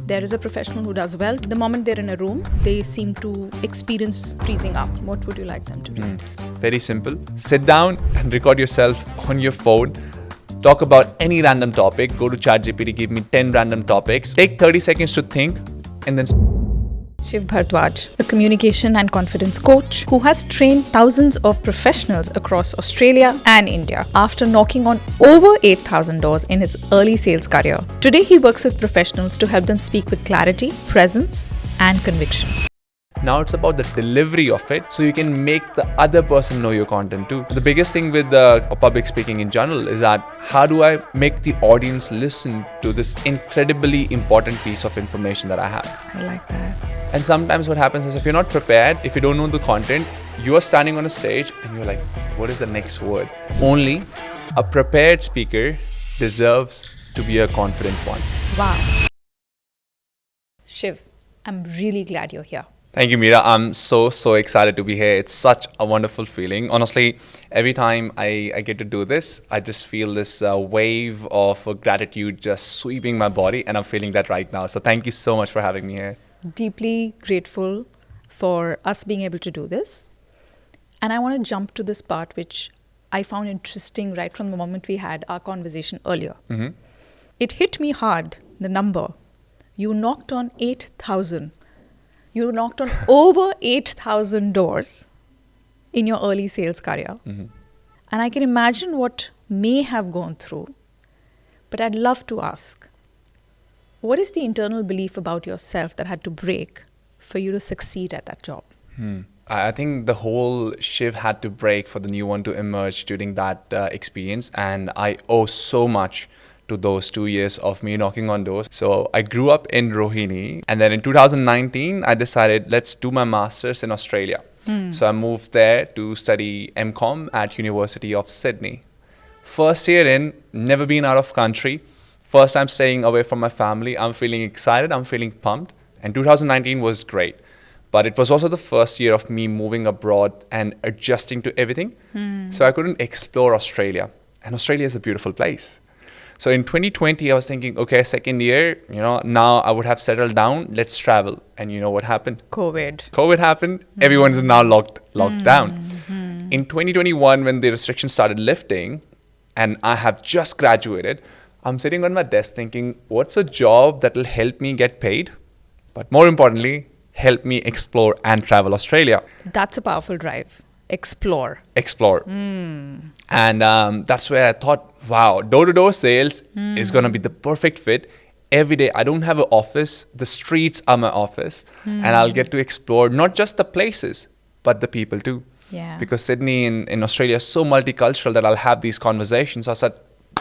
there is a professional who does well. The moment they're in a room, they seem to experience freezing up. What would you like them to do? Very simple. Sit down and record yourself on your phone. Talk about any random topic. Go to ChatGPT, give me 10 random topics. Take 30 seconds to think and then... Shiv Bhardwaj, a communication and confidence coach who has trained thousands of professionals across Australia and India after knocking on over 8,000 doors in his early sales career. Today, he works with professionals to help them speak with clarity, presence, and conviction. Now it's about the delivery of it, so you can make the other person know your content too. The biggest thing with public speaking in general is that how do I make the audience listen to this incredibly important piece of information that I have? I like that. And sometimes what happens is if you're not prepared, if you don't know the content, you are standing on a stage and you're like, what is the next word? Only a prepared speaker deserves to be a confident one. Wow. Shiv, I'm really glad you're here. Thank you, Mira. I'm so excited to be here. It's such a wonderful feeling. Honestly, every time I get to do this, I just feel this wave of gratitude just sweeping my body, and I'm feeling that right now. So thank you so much for having me here. Deeply grateful for us being able to do this. And I want to jump to this part, which I found interesting right from the moment we had our conversation earlier. Mm-hmm. It hit me hard, the number. You knocked on 8,000. You knocked on over 8,000 doors in your early sales career. Mm-hmm. And I can imagine what may have gone through. But I'd love to ask, what is the internal belief about yourself that had to break for you to succeed at that job? I think the whole Shiv had to break for the new one to emerge during that experience. And I owe so much to those 2 years of me knocking on doors. So I grew up in Rohini, and then in 2019, I decided let's do my master's in Australia. So I moved there to study MCom at University of Sydney. First year in, never been out of country. First time staying away from my family. I'm feeling excited, I'm feeling pumped. And 2019 was great. But it was also the first year of me moving abroad and adjusting to everything. So I couldn't explore Australia. And Australia is a beautiful place. So in 2020, I was thinking, okay, second year, now I would have settled down, let's travel. And you know what happened? COVID happened. Everyone is now locked down. In 2021, when the restrictions started lifting and I have just graduated, I'm sitting on my desk thinking, what's a job that will help me get paid? But more importantly, help me explore and travel Australia. That's a powerful drive. Explore. And that's where I thought, wow, door-to-door sales is going to be the perfect fit. Every day, I don't have an office. The streets are my office. And I'll get to explore not just the places, but the people too. Yeah. Because Sydney in Australia is so multicultural that I'll have these conversations. So I said,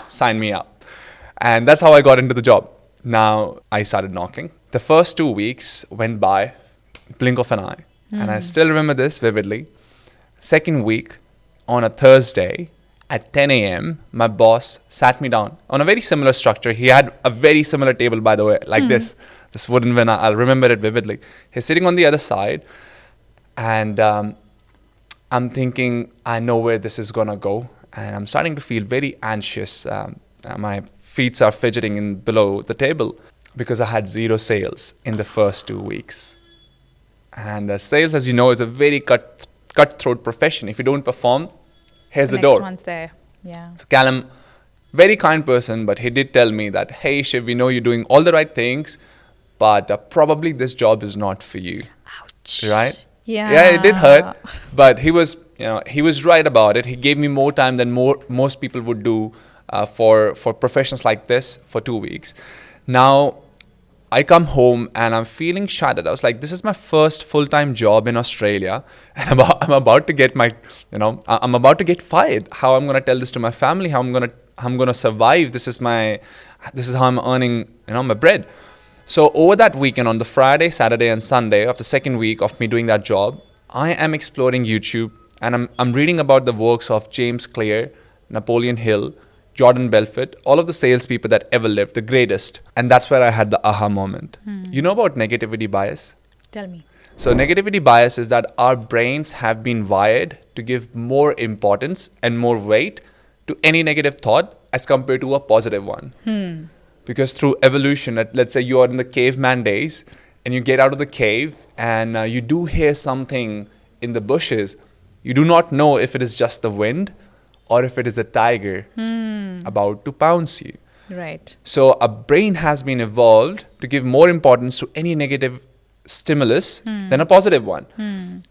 sign me up. And that's how I got into the job. Now, I started knocking. The first 2 weeks went by, blink of an eye. And I still remember this vividly. Second week, on a Thursday at 10 a.m., my boss sat me down on a very similar structure. He had a very similar table, by the way, like this wooden one. I'll remember it vividly. He's sitting on the other side, and I'm thinking, I know where this is going to go. And I'm starting to feel very anxious. My feet are fidgeting below the table because I had zero sales in the first 2 weeks. And sales, as you know, is a very cutthroat profession. If you don't perform, here's the door. Next one's there. Yeah. So Callum, very kind person, but he did tell me that, hey Shiv, we know you're doing all the right things, but probably this job is not for you. Ouch. Right? Yeah. Yeah, it did hurt, but he was right about it. He gave me more time than most people would do for professions like this for 2 weeks. Now, I come home and I'm feeling shattered. I was like, this is my first full-time job in Australia, and I'm about to get I'm about to get fired. How I'm gonna tell this to my family? How I'm gonna survive? This is how I'm earning my bread. So over that weekend, on the Friday, Saturday, and Sunday of the second week of me doing that job, I am exploring YouTube, and I'm reading about the works of James Clear, Napoleon Hill, Jordan Belfort, all of the salespeople that ever lived, the greatest. And that's where I had the aha moment. You know about negativity bias? Tell me. So negativity bias is that our brains have been wired to give more importance and more weight to any negative thought as compared to a positive one. Because through evolution, let's say you are in the caveman days and you get out of the cave and you do hear something in the bushes, you do not know if it is just the wind or if it is a tiger about to pounce you. Right. So our brain has been evolved to give more importance to any negative stimulus than a positive one.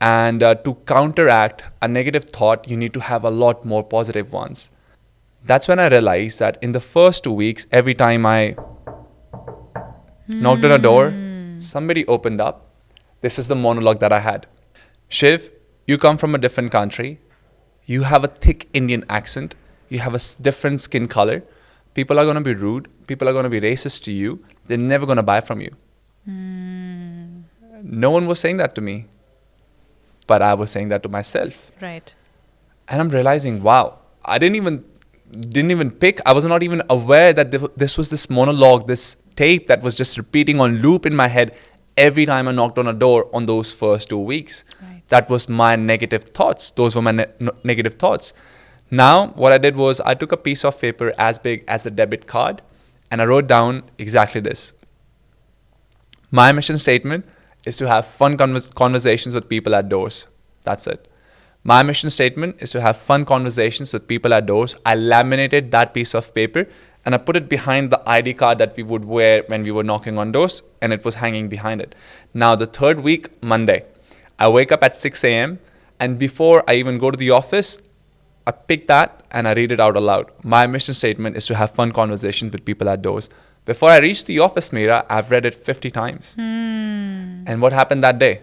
And to counteract a negative thought, you need to have a lot more positive ones. That's when I realized that in the first 2 weeks, every time I knocked on a door, somebody opened up. This is the monologue that I had. Shiv, you come from a different country. You have a thick Indian accent. You have a different skin color. People are going to be rude. People are going to be racist to you. They're never going to buy from you. No one was saying that to me. But I was saying that to myself. Right. And I'm realizing, wow, I didn't even pick. I was not even aware that this was this monologue, this tape that was just repeating on loop in my head every time I knocked on a door on those first 2 weeks. Right. That was my negative thoughts. Those were my negative thoughts. Now, what I did was I took a piece of paper as big as a debit card and I wrote down exactly this. My mission statement is to have fun conversations with people at doors. That's it. My mission statement is to have fun conversations with people at doors. I laminated that piece of paper and I put it behind the ID card that we would wear when we were knocking on doors, and it was hanging behind it. Now, the third week, Monday, I wake up at 6 a.m. and before I even go to the office, I pick that and I read it out aloud. My mission statement is to have fun conversations with people at doors. Before I reach the office, Mira, I've read it 50 times. And what happened that day?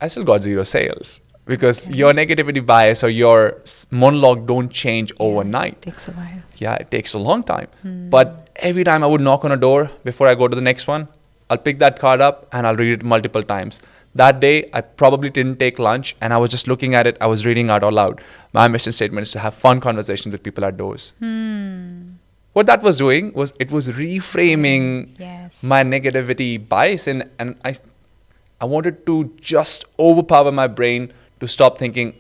I still got 0 sales. Because your negativity bias or your monologue don't change overnight. It takes a while. Yeah, it takes a long time. But every time I would knock on a door before I go to the next one, I'll pick that card up and I'll read it multiple times. That day, I probably didn't take lunch and I was just looking at it. I was reading out loud. My mission statement is to have fun conversations with people at doors. What that was doing was it was reframing my negativity bias, and I wanted to just overpower my brain to stop thinking,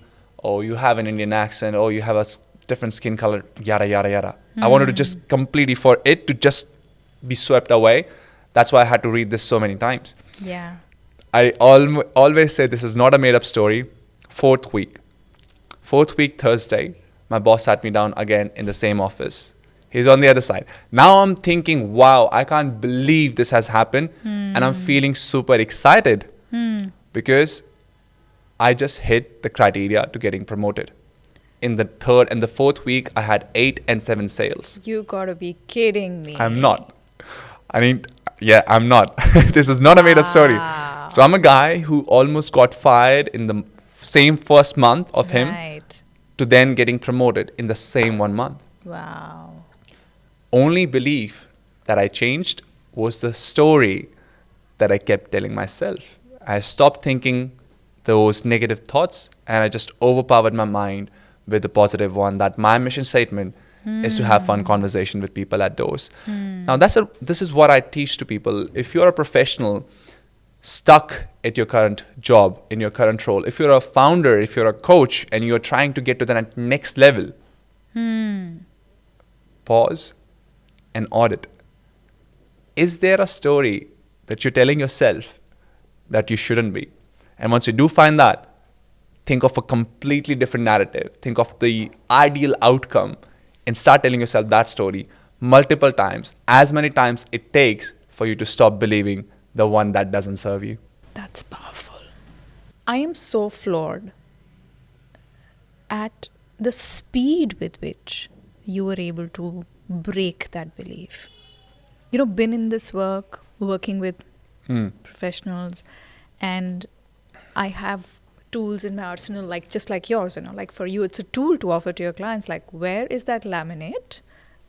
oh, you have an Indian accent, oh, you have a different skin color, yada, yada, yada. I wanted to just completely, for it to just be swept away. That's why I had to read this so many times. Yeah. I always say this is not a made-up story. Fourth week, Thursday, my boss sat me down again in the same office. He's on the other side. Now I'm thinking, wow, I can't believe this has happened. And I'm feeling super excited because I just hit the criteria to getting promoted. In the third and the fourth week, I had 8 and 7 sales. You gotta be kidding me. I'm not. I'm not. This is not a made-up story. So I'm a guy who almost got fired in the same first month of him to then getting promoted in the same 1 month. Wow. Only belief that I changed was the story that I kept telling myself. I stopped thinking those negative thoughts and I just overpowered my mind with the positive one, that my mission statement is to have fun conversation with people at doors. Now this is what I teach to people. If you're a professional stuck at your current job, in your current role, if you're a founder, if you're a coach and you're trying to get to the next level, pause and audit. Is there a story that you're telling yourself that you shouldn't be? And once you do find that, think of a completely different narrative. Think of the ideal outcome and start telling yourself that story multiple times, as many times it takes for you to stop believing the one that doesn't serve you. That's powerful. I am so floored at the speed with which you were able to break that belief. Been in this work, working with professionals, and I have tools in my arsenal, just like yours, like for you, it's a tool to offer to your clients. Like, where is that laminate?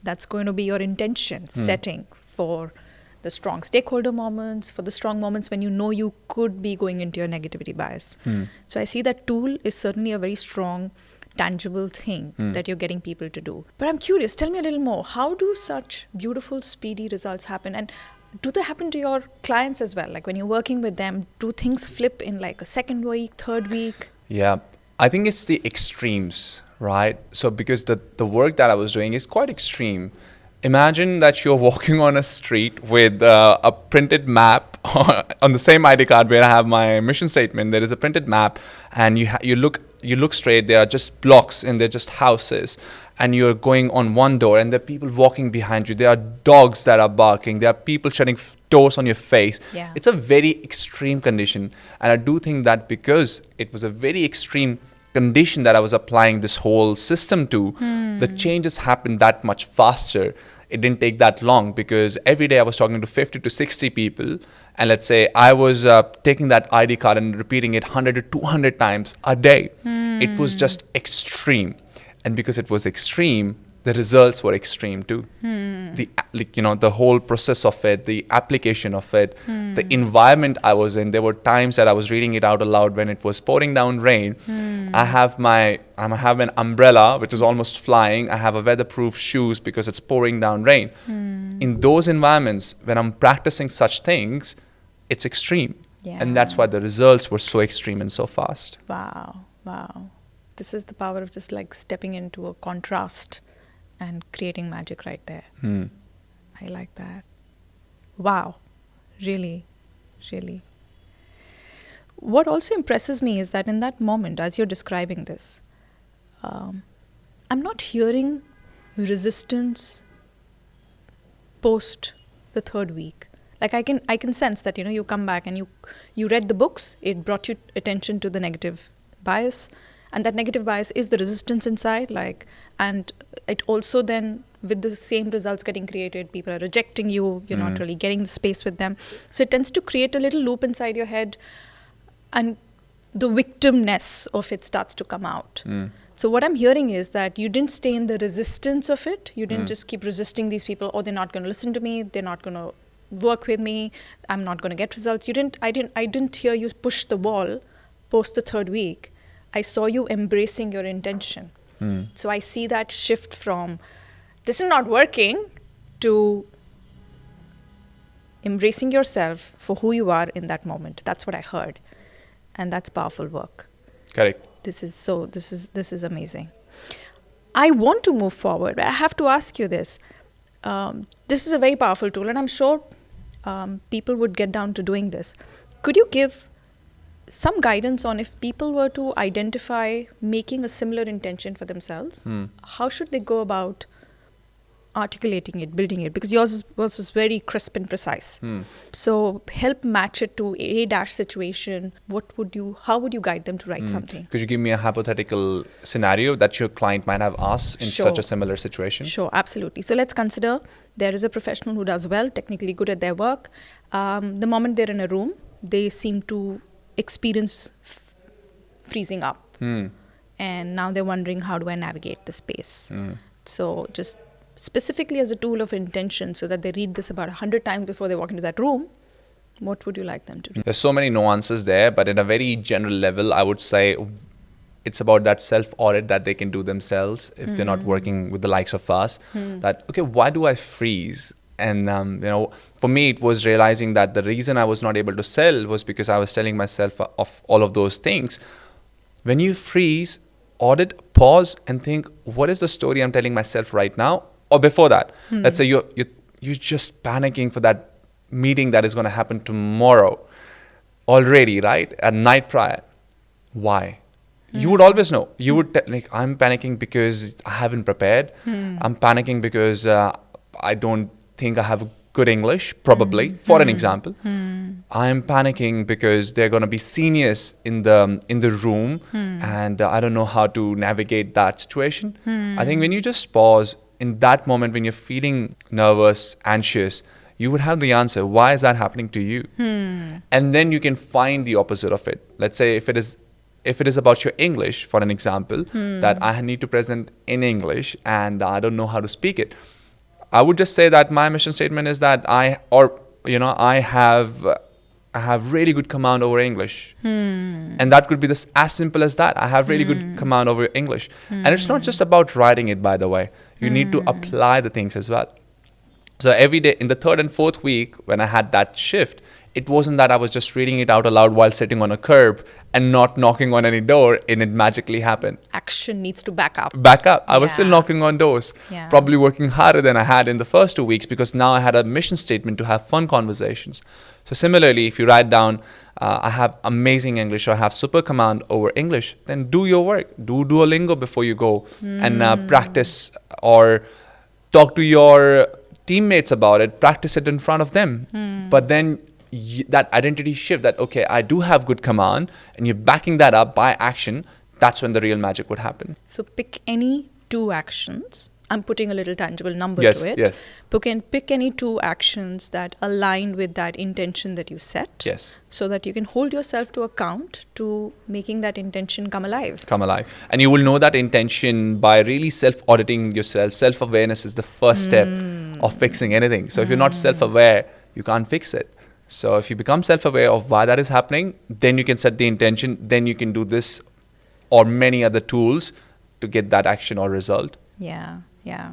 That's going to be your intention setting for the strong stakeholder moments, for the strong moments when you could be going into your negativity bias. So I see that tool is certainly a very strong, tangible thing that you're getting people to do. But I'm curious, tell me a little more. How do such beautiful, speedy results happen? And do they happen to your clients as well? Like when you're working with them, do things flip in like a second week, third week? Yeah, I think it's the extremes, right? So because the work that I was doing is quite extreme. Imagine that you're walking on a street with a printed map on the same ID card where I have my mission statement. There is a printed map, and you look straight. There are just blocks, and they're just houses, and you're going on one door, and there are people walking behind you. There are dogs that are barking. There are people shutting doors on your face. Yeah. It's a very extreme condition, and I do think that because it was a very extreme condition that I was applying this whole system to, the changes happened that much faster. It didn't take that long because every day I was talking to 50 to 60 people, and let's say I was taking that ID card and repeating it 100 to 200 times a day. It was just extreme, and because it was extreme, the results were extreme too. The whole process of it, the application of it, the environment I was in. There were times that I was reading it out aloud when it was pouring down rain. I have an umbrella which is almost flying. I have a weatherproof shoes because it's pouring down rain. In those environments, when I'm practicing such things, it's extreme, and that's why the results were so extreme and so fast. Wow. This is the power of just like stepping into a contrast and creating magic right there. I like that. Wow. Really. What also impresses me is that in that moment, as you're describing this, I'm not hearing resistance post the third week. Like I can sense that, you come back and you read the books, it brought you attention to the negative bias, and that negative bias is the resistance inside, and it also then, with the same results getting created, people are rejecting you, you're not really getting the space with them. So it tends to create a little loop inside your head, and the victimness of it starts to come out. So what I'm hearing is that you didn't stay in the resistance of it. You didn't just keep resisting these people, they're not going to listen to me, they're not going to work with me, I'm not going to get results. I didn't hear you push the wall post the third week. I saw you embracing your intention. So I see that shift from this is not working to embracing yourself for who you are in that moment. That's what I heard. And that's powerful work. Correct. This is amazing. I want to move forward, but I have to ask you this. This is a very powerful tool, and I'm sure people would get down to doing this. Could you give some guidance on if people were to identify making a similar intention for themselves, how should they go about articulating it, building it? Because yours was very crisp and precise. So help match it to a dash situation. How would you guide them to write something? Could you give me a hypothetical scenario that your client might have asked in such a similar situation? Sure, absolutely. So let's consider there is a professional who does well, technically good at their work. The moment they're in a room, they seem to experience freezing up. And now they're wondering, how do I navigate the space? So just specifically as a tool of intention, so that they read this about 100 times before they walk into that room, what would you like them to do? There's so many nuances there, but at a very general level, I would say it's about that self-audit that they can do themselves if they're not working with the likes of us. That, okay, why do I freeze? And, for me, it was realizing that the reason I was not able to sell was because I was telling myself of all of those things. When you freeze, audit, pause, and think, what is the story I'm telling myself right now? Or before that, let's say you're just panicking for that meeting that is going to happen tomorrow already, right? At night prior. Why? You would always know. You would I'm panicking because I haven't prepared. I'm panicking because I don't think I have good English, probably, for an example. I'm panicking because there are going to be seniors in the room, and I don't know how to navigate that situation. I think when you just pause, in that moment when you're feeling nervous, anxious, you would have the answer. Why is that happening to you? And then you can find the opposite of it. Let's say if it is about your English, for an example, that I need to present in English and I don't know how to speak it, I would just say that my mission statement is that I have really good command over English. And that could be as simple as that. I have really good command over English. And it's not just about writing it, by the way. You need to apply the things as well. So every day, in the third and fourth week, when I had that shift, it wasn't that I was just reading it out aloud while sitting on a curb and not knocking on any door and it magically happened. Action needs to back up. I was still Yeah. knocking on doors, Yeah. probably working harder than I had in the first 2 weeks, because now I had a mission statement to have fun conversations. So similarly, if you write down, I have amazing English, or I have super command over English, then do your work. Do Duolingo before you go and practice, or talk to your teammates about it, practice it in front of them. But then that identity shift, that, okay, I do have good command, and you're backing that up by action, that's when the real magic would happen. So pick any 2 actions. I'm putting a little tangible number Yes, to it. yes. Pick any 2 actions that align with that intention that you set. Yes. So that you can hold yourself to account to making that intention come alive. Come alive. And you will know that intention by really self-auditing yourself. Self-awareness is the first step of fixing anything. So if you're not self-aware, you can't fix it. So if you become self-aware of why that is happening, then you can set the intention, then you can do this or many other tools to get that action or result. Yeah, yeah.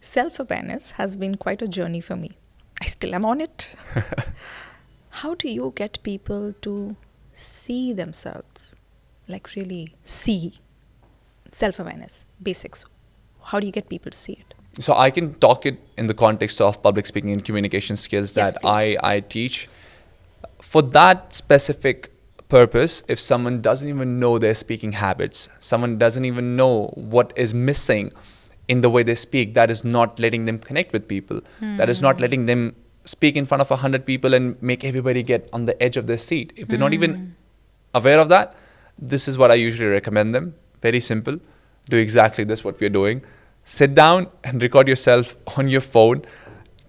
Self-awareness has been quite a journey for me. I still am on it. How do you get people to see themselves? Like really see self-awareness, basics. How do you get people to see it? So I can talk it in the context of public speaking and communication skills that please. I teach. For that specific purpose, if someone doesn't even know their speaking habits, someone doesn't even know what is missing in the way they speak, that is not letting them connect with people, that is not letting them speak in front of 100 people and make everybody get on the edge of their seat. If they're not even aware of that, this is what I usually recommend them. Very simple. Do exactly this, what we're doing. Sit down and record yourself on your phone.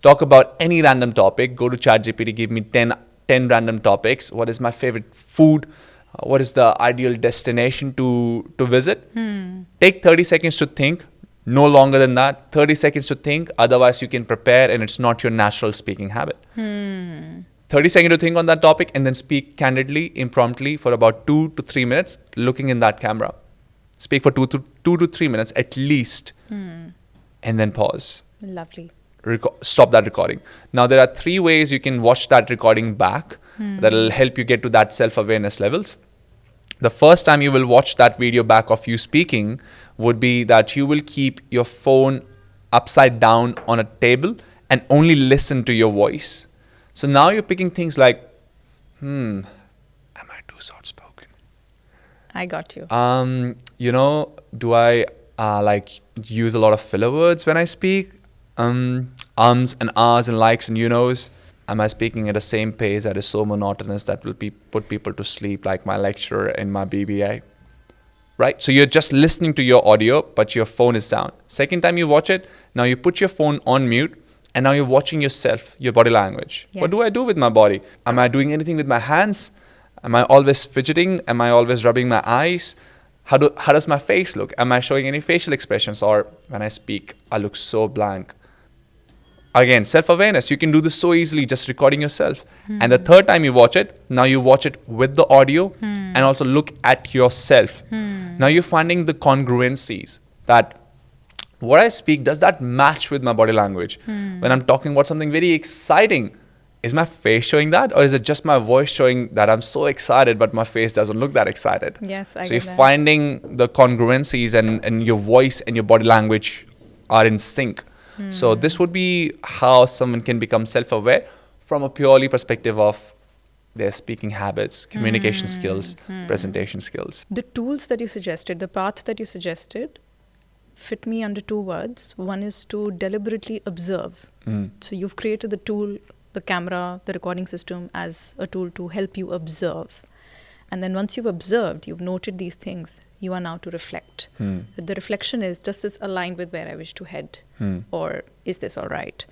Talk about any random topic. Go to ChatGPT, give me 10 random topics. What is my favorite food? What is the ideal destination to visit? Take 30 seconds to think. No longer than that. 30 seconds to think. Otherwise, you can prepare and it's not your natural speaking habit. 30 seconds to think on that topic and then speak candidly, impromptu for about 2 to 3 minutes, looking in that camera. Speak for 2 to 3 minutes at least. And then pause. Lovely. Stop that recording. Now, there are 3 ways you can watch that recording back that will help you get to that self-awareness levels. The first time you will watch that video back of you speaking would be that you will keep your phone upside down on a table and only listen to your voice. So now you're picking things like, am I too soft-spoken? I got you. Do I use a lot of filler words when I speak? Ums and ahs and likes and you-knows. Am I speaking at the same pace that is so monotonous that will put people to sleep, like my lecturer in my BBA? Right? So you're just listening to your audio, but your phone is down. Second time you watch it, now you put your phone on mute, and now you're watching yourself, your body language. Yes. What do I do with my body? Am I doing anything with my hands? Am I always fidgeting? Am I always rubbing my eyes? How does my face look? Am I showing any facial expressions? Or when I speak, I look so blank. Again, self-awareness. You can do this so easily, just recording yourself. And the third time you watch it, now you watch it with the audio and also look at yourself. Now you're finding the congruencies, that what I speak, does that match with my body language? When I'm talking about something very exciting, is my face showing that? Or is it just my voice showing that I'm so excited, but my face doesn't look that excited? Yes, I So get you're that. finding the congruencies and your voice and your body language are in sync. So this would be how someone can become self-aware from a purely perspective of their speaking habits, communication skills, presentation skills. The tools that you suggested, the path that you suggested, fit me under 2 words. One is to deliberately observe. So you've created the tool, the camera, the recording system as a tool to help you observe. And then once you've observed, you've noted these things, you are now to reflect. The reflection is, does this align with where I wish to head? Or is this all right?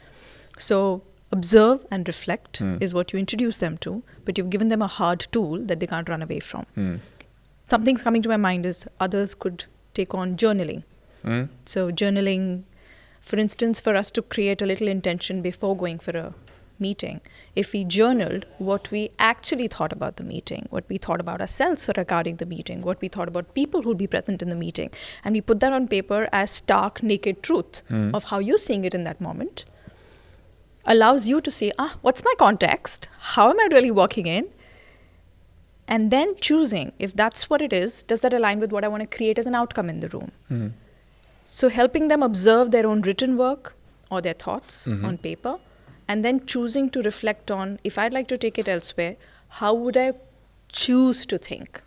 So observe and reflect is what you introduce them to, but you've given them a hard tool that they can't run away from. Something's coming to my mind is others could take on journaling. So journaling, for instance, for us to create a little intention before going for a meeting, if we journaled what we actually thought about the meeting, what we thought about ourselves regarding the meeting, what we thought about people who'll be present in the meeting, and we put that on paper as stark, naked truth of how you're seeing it in that moment, allows you to see, what's my context? How am I really working in? And then choosing, if that's what it is, does that align with what I want to create as an outcome in the room? Mm-hmm. So helping them observe their own written work or their thoughts on paper, and then choosing to reflect on, if I'd like to take it elsewhere, how would I choose to think?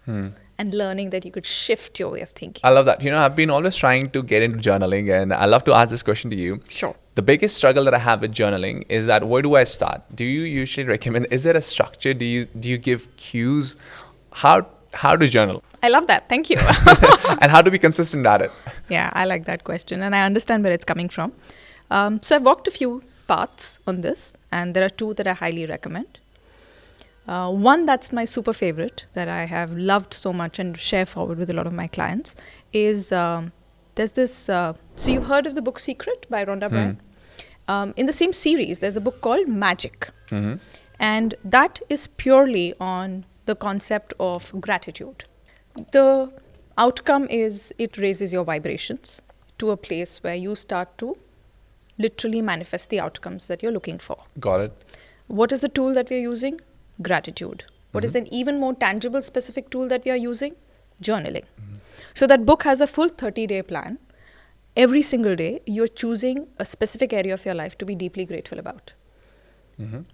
And learning that you could shift your way of thinking. I love that. I've been always trying to get into journaling, and I love to ask this question to you. Sure. The biggest struggle that I have with journaling is that where do I start? Do you usually recommend, is there a structure? Do you give cues? How to journal? I love that. Thank you. And how to be consistent at it? Yeah, I like that question, and I understand where it's coming from. So I've walked a few paths on this, and there are two that I highly recommend. One that's my super favorite that I have loved so much and share forward with a lot of my clients is there's this. So you've heard of the book Secret by Rhonda Byrne? In the same series, there's a book called Magic, and that is purely on the concept of gratitude. The outcome is it raises your vibrations to a place where you start to literally manifest the outcomes that you're looking for. Got it. What is the tool that we're using? Gratitude. What is an even more tangible, specific tool that we are using? Journaling. So that book has a full 30-day plan. Every single day, you're choosing a specific area of your life to be deeply grateful about.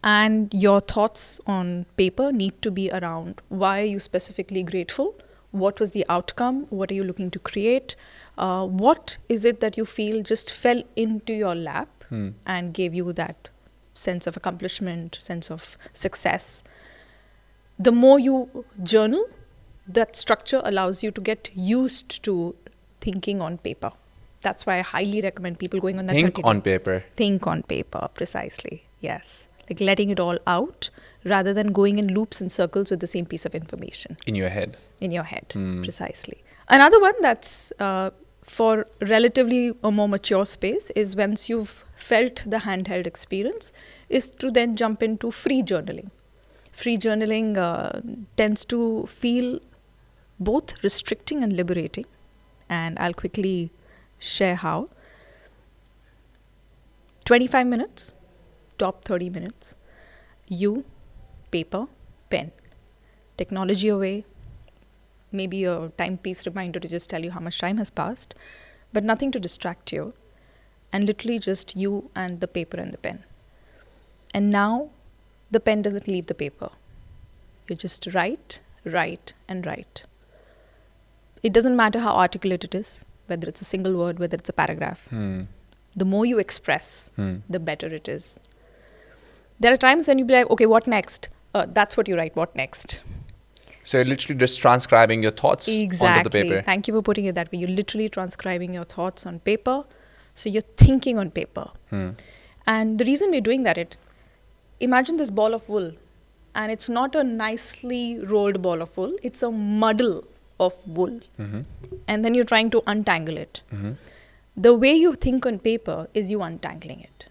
And your thoughts on paper need to be around why are you specifically grateful? What was the outcome? What are you looking to create? What is it that you feel just fell into your lap and gave you that sense of accomplishment, sense of success? The more you journal, that structure allows you to get used to thinking on paper. That's why I highly recommend people going on that. Think on paper. Think on paper, precisely. Yes. Like letting it all out rather than going in loops and circles with the same piece of information. In your head. In your head, precisely. Another one that's for relatively a more mature space is once you've felt the handheld experience is to then jump into free journaling. Free journaling tends to feel both restricting and liberating. And I'll quickly share how. 25 minutes, top 30 minutes, you, paper, pen, technology away, maybe a timepiece reminder to just tell you how much time has passed, but nothing to distract you, and literally just you and the paper and the pen. And now the pen doesn't leave the paper. You just write, and write. It doesn't matter how articulate it is, whether it's a single word, whether it's a paragraph. The more you express, the better it is. There are times when you be like, okay, what next? That's what you write, what next? So you're literally just transcribing your thoughts onto the paper. Thank you for putting it that way. You're literally transcribing your thoughts on paper. So you're thinking on paper. And the reason we're doing that, imagine this ball of wool. And it's not a nicely rolled ball of wool. It's a muddle of wool. And then you're trying to untangle it. The way you think on paper is you untangling it.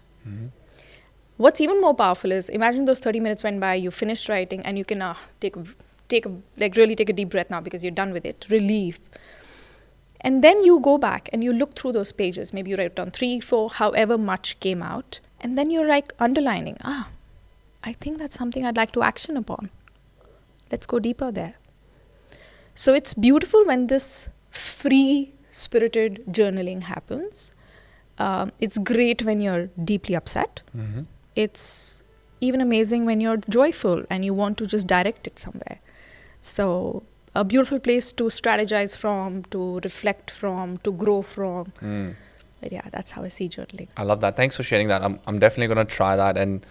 What's even more powerful is imagine those 30 minutes went by, you finished writing, and you can really take a deep breath now because you're done with it. Relief. And then you go back and you look through those pages. Maybe you write down 3, 4, however much came out. And then you're like underlining, I think that's something I'd like to action upon. Let's go deeper there. So it's beautiful when this free-spirited journaling happens. It's great when you're deeply upset. It's even amazing when you're joyful and you want to just direct it somewhere. So a beautiful place to strategize from, to reflect from, to grow from. But yeah, that's how I see journaling. I love that. Thanks for sharing that. I'm definitely going to try that. And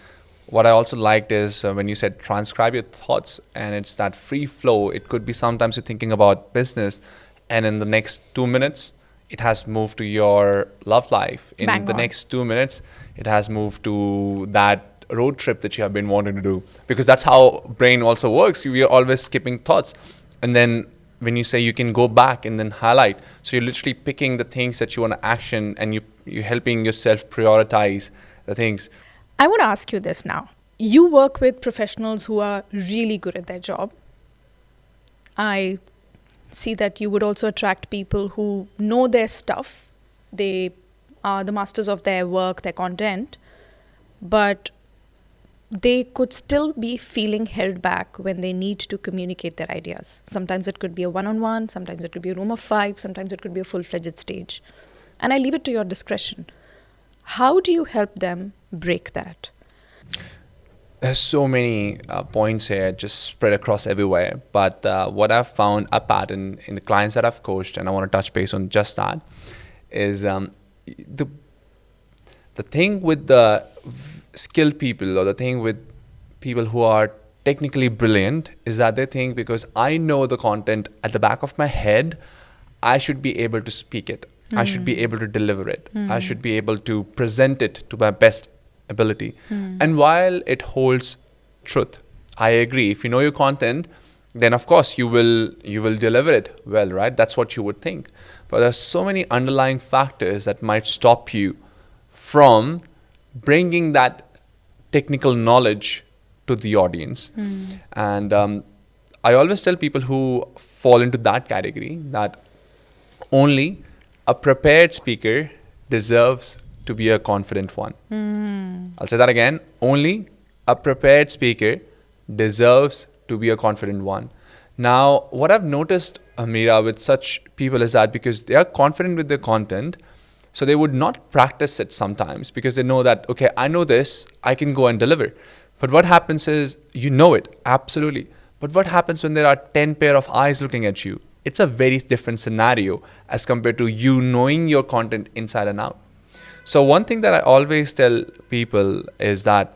what I also liked is when you said transcribe your thoughts, and it's that free flow. It could be sometimes you're thinking about business, and in the next 2 minutes, it has moved to your love life. In Bang the on. next 2 minutes, it has moved to that road trip that you have been wanting to do. Because that's how brain also works. We are always skipping thoughts. And then when you say you can go back and then highlight, so you're literally picking the things that you want to action, and you're helping yourself prioritize the things. I want to ask you this now. You work with professionals who are really good at their job. I see that you would also attract people who know their stuff. They are the masters of their work, their content, but they could still be feeling held back when they need to communicate their ideas. Sometimes it could be a one-on-one, sometimes it could be a room of 5, sometimes it could be a full-fledged stage. And I leave it to your discretion. How do you help them break that? There's so many points here just spread across everywhere. But what I've found a pattern in the clients that I've coached, and I want to touch base on just that, is the thing with the skilled people, or the thing with people who are technically brilliant, is that they think because I know the content at the back of my head, I should be able to speak it. I should be able to deliver it. I should be able to present it to my best ability. And while it holds truth, I agree. If you know your content, then of course you will deliver it well, right? That's what you would think. But there's so many underlying factors that might stop you from bringing that technical knowledge to the audience. And I always tell people who fall into that category that only a prepared speaker deserves to be a confident one. I'll say that again. Only a prepared speaker deserves to be a confident one. Now, what I've noticed, Mira, with such people is that because they are confident with their content, so they would not practice it sometimes because they know that, okay, I know this, I can go and deliver. But what happens is, you know it, absolutely. But what happens when there are 10 pair of eyes looking at you? It's a very different scenario as compared to you knowing your content inside and out. So one thing that I always tell people is that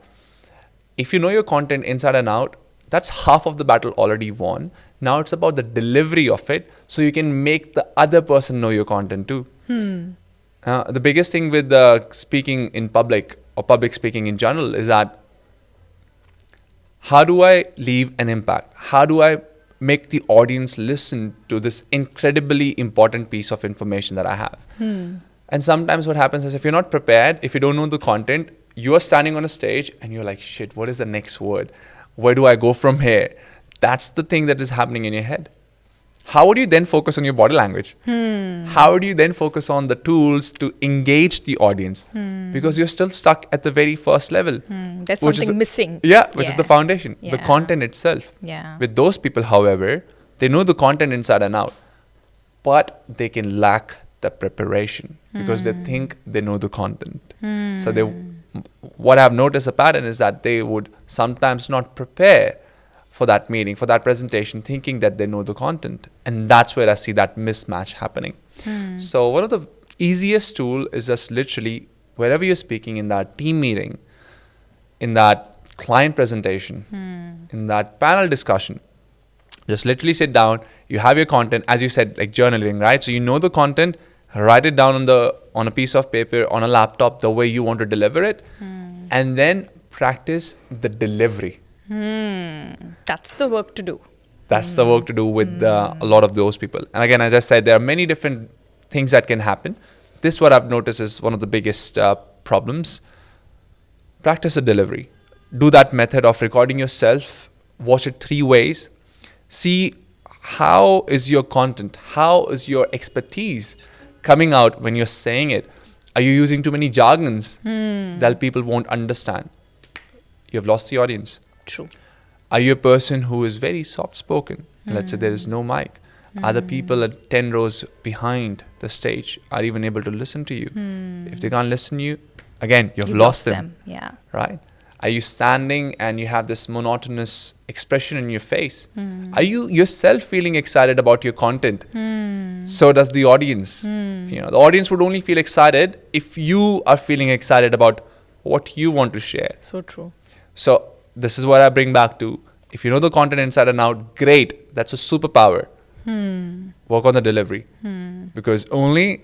if you know your content inside and out, that's half of the battle already won. Now it's about the delivery of it so you can make the other person know your content too. The biggest thing with speaking in public or public speaking in general is that how do I leave an impact? How do I make the audience listen to this incredibly important piece of information that I have? And sometimes what happens is if you're not prepared, if you don't know the content, you are standing on a stage and you're like, shit, what is the next word? Where do I go from here? That's the thing that is happening in your head. How would you then focus on your body language? How would you then focus on the tools to engage the audience? Because you're still stuck at the very first level. There's something missing. Which is the foundation, the content itself. With those people, however, they know the content inside and out, but they can lack the preparation because they think they know the content. So what I've noticed a pattern is that they would sometimes not prepare for that meeting, for that presentation, thinking that they know the content. And that's where I see that mismatch happening. So one of the easiest tool is just literally, wherever you're speaking, in that team meeting, in that client presentation, in that panel discussion, just literally sit down, you have your content, as you said, like journaling, right? So you know the content, write it down on a piece of paper, on a laptop, the way you want to deliver it, and then practice the delivery. That's the work to do. That's the work to do with a lot of those people. And again, as I said, there are many different things that can happen. This, what I've noticed, is one of the biggest problems. Practice the delivery. Do that method of recording yourself. Watch it 3 ways. See how is your content, how is your expertise coming out when you're saying it. Are you using too many jargons that people won't understand? You have lost the audience. True. Are you a person who is very soft-spoken? Let's say there is no mic. Other people at 10 rows behind the stage are even able to listen to you. If they can't listen to you, again, you've lost them. Yeah. Right? Are you standing and you have this monotonous expression in your face? Are you yourself feeling excited about your content? So does the audience. The audience would only feel excited if you are feeling excited about what you want to share. So true. So this is what I bring back to. If you know the content inside and out, great. That's a superpower. Work on the delivery. Because only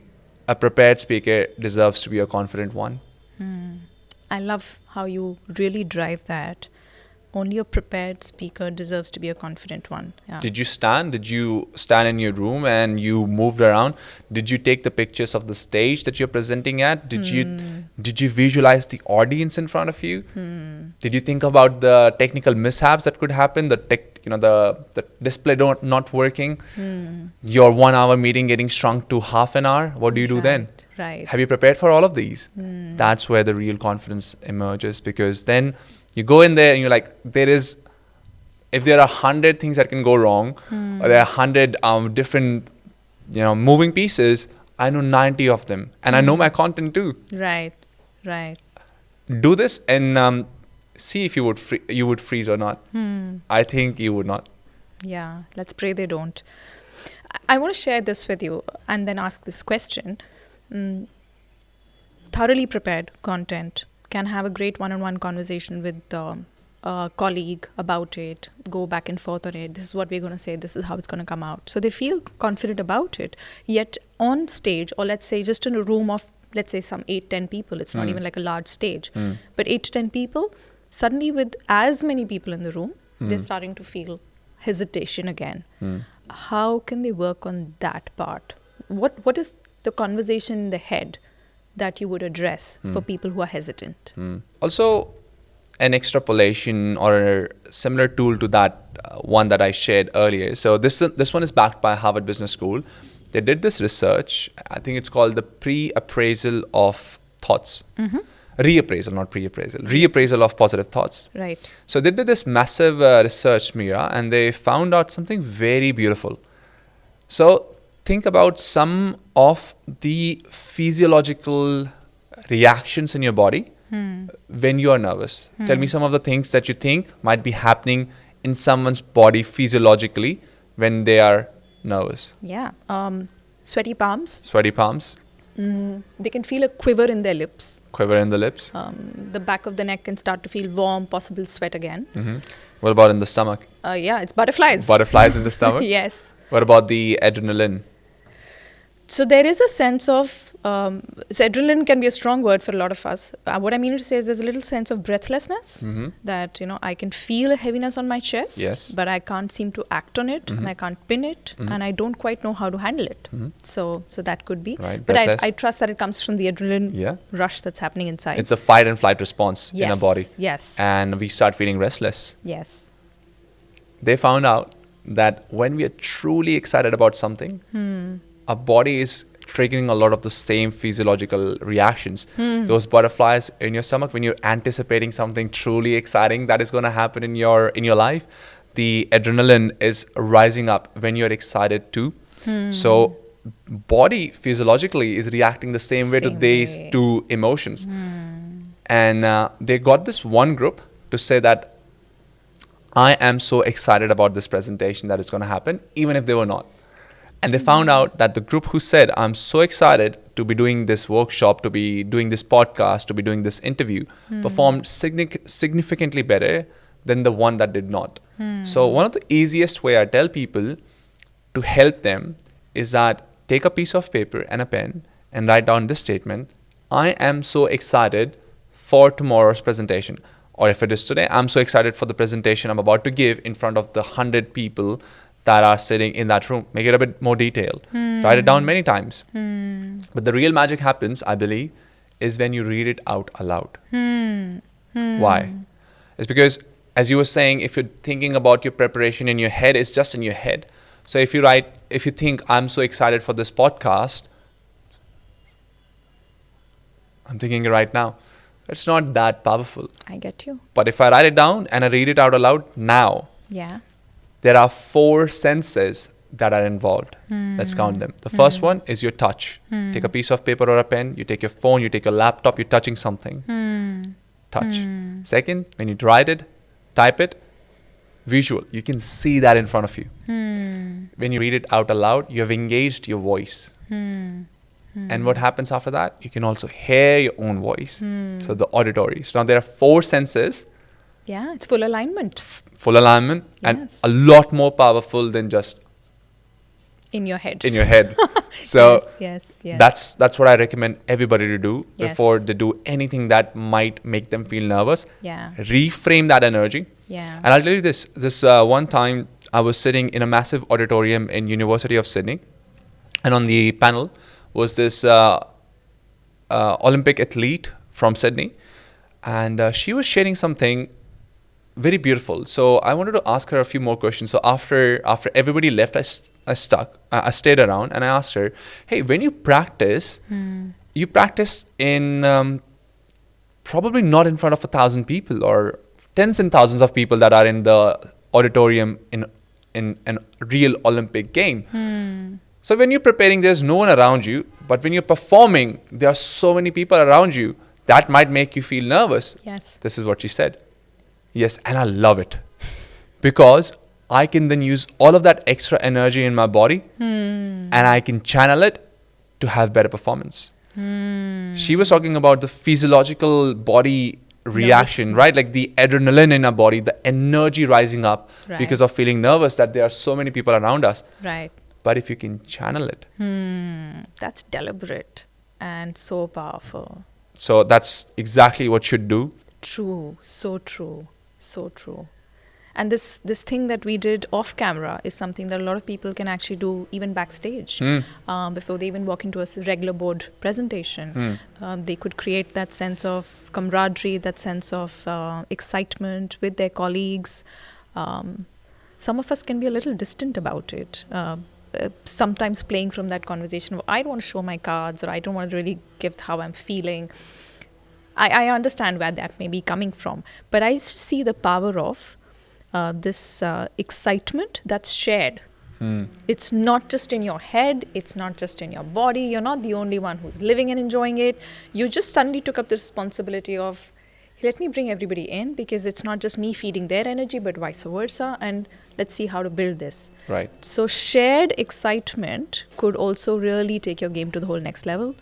a prepared speaker deserves to be a confident one. I love how you really drive that. Only a prepared speaker deserves to be a confident one. Yeah. Did you stand? Did you stand in your room and you moved around? Did you take the pictures of the stage that you're presenting at? Did you visualize the audience in front of you? Did you think about the technical mishaps that could happen? The display not working? Your 1 hour meeting getting shrunk to half an hour? What do you do then? Right. Have you prepared for all of these? That's where the real confidence emerges, because then You go in there and you're like, if there are 100 things that can go wrong, or there are 100 different, moving pieces, I know 90 of them, and I know my content too. Right. Do this and see if you would freeze or not. I think you would not. Yeah, let's pray they don't. I want to share this with you and then ask this question. Thoroughly prepared content can have a great one-on-one conversation with a colleague about it, go back and forth on it. This is what we're going to say. This is how it's going to come out. So they feel confident about it. Yet on stage, or let's say just in a room of, let's say some 8-10 people, it's not even like a large stage, but 8 to 10 people, suddenly with as many people in the room, they're starting to feel hesitation again. How can they work on that part? What is the conversation in the head that you would address for people who are hesitant? Also, an extrapolation or a similar tool to that one that I shared earlier. So this one is backed by Harvard Business School. They did this research. I think it's called the pre-appraisal of thoughts. Reappraisal, not pre-appraisal. Reappraisal of positive thoughts. Right. So they did this massive research, Mira, and they found out something very beautiful. So think about some of the physiological reactions in your body when you are nervous. Tell me some of the things that you think might be happening in someone's body physiologically when they are nervous. Yeah. Sweaty palms. Sweaty palms. They can feel a quiver in their lips. Quiver in the lips. The back of the neck can start to feel warm, possible sweat again. What about in the stomach? Yeah, it's butterflies. Butterflies in the stomach? Yes. What about the adrenaline? So there is a sense of, so adrenaline can be a strong word for a lot of us. What I mean to say is there's a little sense of breathlessness that, I can feel a heaviness on my chest, Yes. but I can't seem to act on it and I can't pin it and I don't quite know how to handle it. So that could be. Right, but breathless. I trust that it comes from the adrenaline rush that's happening inside. It's a fight and flight response in our body. Yes. And we start feeling restless. Yes. They found out that when we are truly excited about something, our body is triggering a lot of the same physiological reactions. Those butterflies in your stomach, when you're anticipating something truly exciting that is going to happen in your life, the adrenaline is rising up when you're excited too. So body physiologically is reacting the same way to these two emotions. And they got this one group to say that I am so excited about this presentation that is going to happen, even if they were not. And they found out that the group who said, I'm so excited to be doing this workshop, to be doing this podcast, to be doing this interview, performed significantly better than the one that did not. So one of the easiest way I tell people to help them is that take a piece of paper and a pen and write down this statement. I am so excited for tomorrow's presentation. Or if it is today, I'm so excited for the presentation I'm about to give in front of the 100 people that are sitting in that room. Make it a bit more detailed. Write it down many times. But the real magic happens, I believe, is when you read it out aloud. Why? It's because, as you were saying, if you're thinking about your preparation in your head, it's just in your head. So if you think, I'm so excited for this podcast, I'm thinking it right now. It's not that powerful. I get you. But if I write it down and I read it out aloud now, there are 4 senses that are involved. Let's count them. The first one is your touch. Take a piece of paper or a pen, you take your phone, you take your laptop, you're touching something. Touch. Second, when you write it, type it, visual. You can see that in front of you. When you read it out aloud, you have engaged your voice. And what happens after that? You can also hear your own voice. So the auditory. So now there are 4 senses. Yeah, it's full alignment. Full alignment, and a lot more powerful than just in your head. So yes. that's what I recommend everybody to do before they do anything that might make them feel nervous. Reframe that energy. And I'll tell you this one time I was sitting in a massive auditorium in University of Sydney, and on the panel was this Olympic athlete from Sydney, and she was sharing something very beautiful. So I wanted to ask her a few more questions. So after everybody left, I stayed around and I asked her, hey, when you practice, you practice in probably not in front of 1,000 people or tens and thousands of people that are in the auditorium in an real Olympic game. So when you're preparing, there's no one around you. But when you're performing, there are so many people around you that might make you feel nervous. Yes. This is what she said. Yes, and I love it. Because I can then use all of that extra energy in my body and I can channel it to have better performance. She was talking about the physiological body reaction, right? Like the adrenaline in our body, the energy rising up because of feeling nervous that there are so many people around us. Right. But if you can channel it. That's deliberate and so powerful. So that's exactly what you should do. True. So true. So true. And this thing that we did off camera is something that a lot of people can actually do even backstage before they even walk into a regular board presentation. They could create that sense of camaraderie, that sense of excitement with their colleagues. Some of us can be a little distant about it. Sometimes playing from that conversation of, I don't want to show my cards, or I don't want to really give how I'm feeling. I understand where that may be coming from. But I see the power of this excitement that's shared. It's not just in your head, it's not just in your body. You're not the only one who's living and enjoying it. You just suddenly took up the responsibility of, let me bring everybody in, because it's not just me feeding their energy, but vice versa, and let's see how to build this. Right. So shared excitement could also really take your game to the whole next level.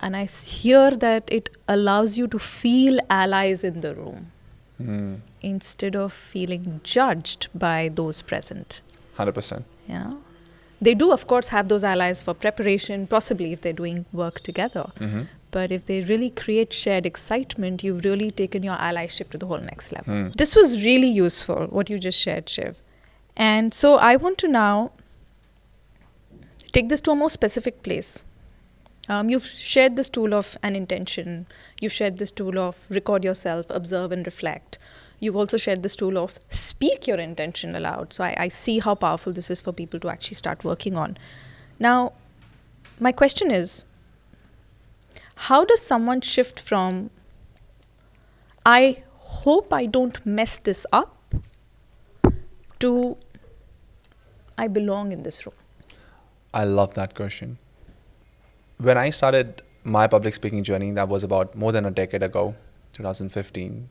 And I hear that it allows you to feel allies in the room instead of feeling judged by those present. 100%. You know, they do, of course, have those allies for preparation, possibly if they're doing work together. But if they really create shared excitement, you've really taken your allyship to the whole next level. This was really useful, what you just shared, Shiv. And so I want to now take this to a more specific place. You've shared this tool of an intention. You've shared this tool of record yourself, observe and reflect. You've also shared this tool of speak your intention aloud. So I see how powerful this is for people to actually start working on. Now, my question is, how does someone shift from, I hope I don't mess this up, to, I belong in this room? I love that question. When I started my public speaking journey, that was about more than a decade ago, 2015.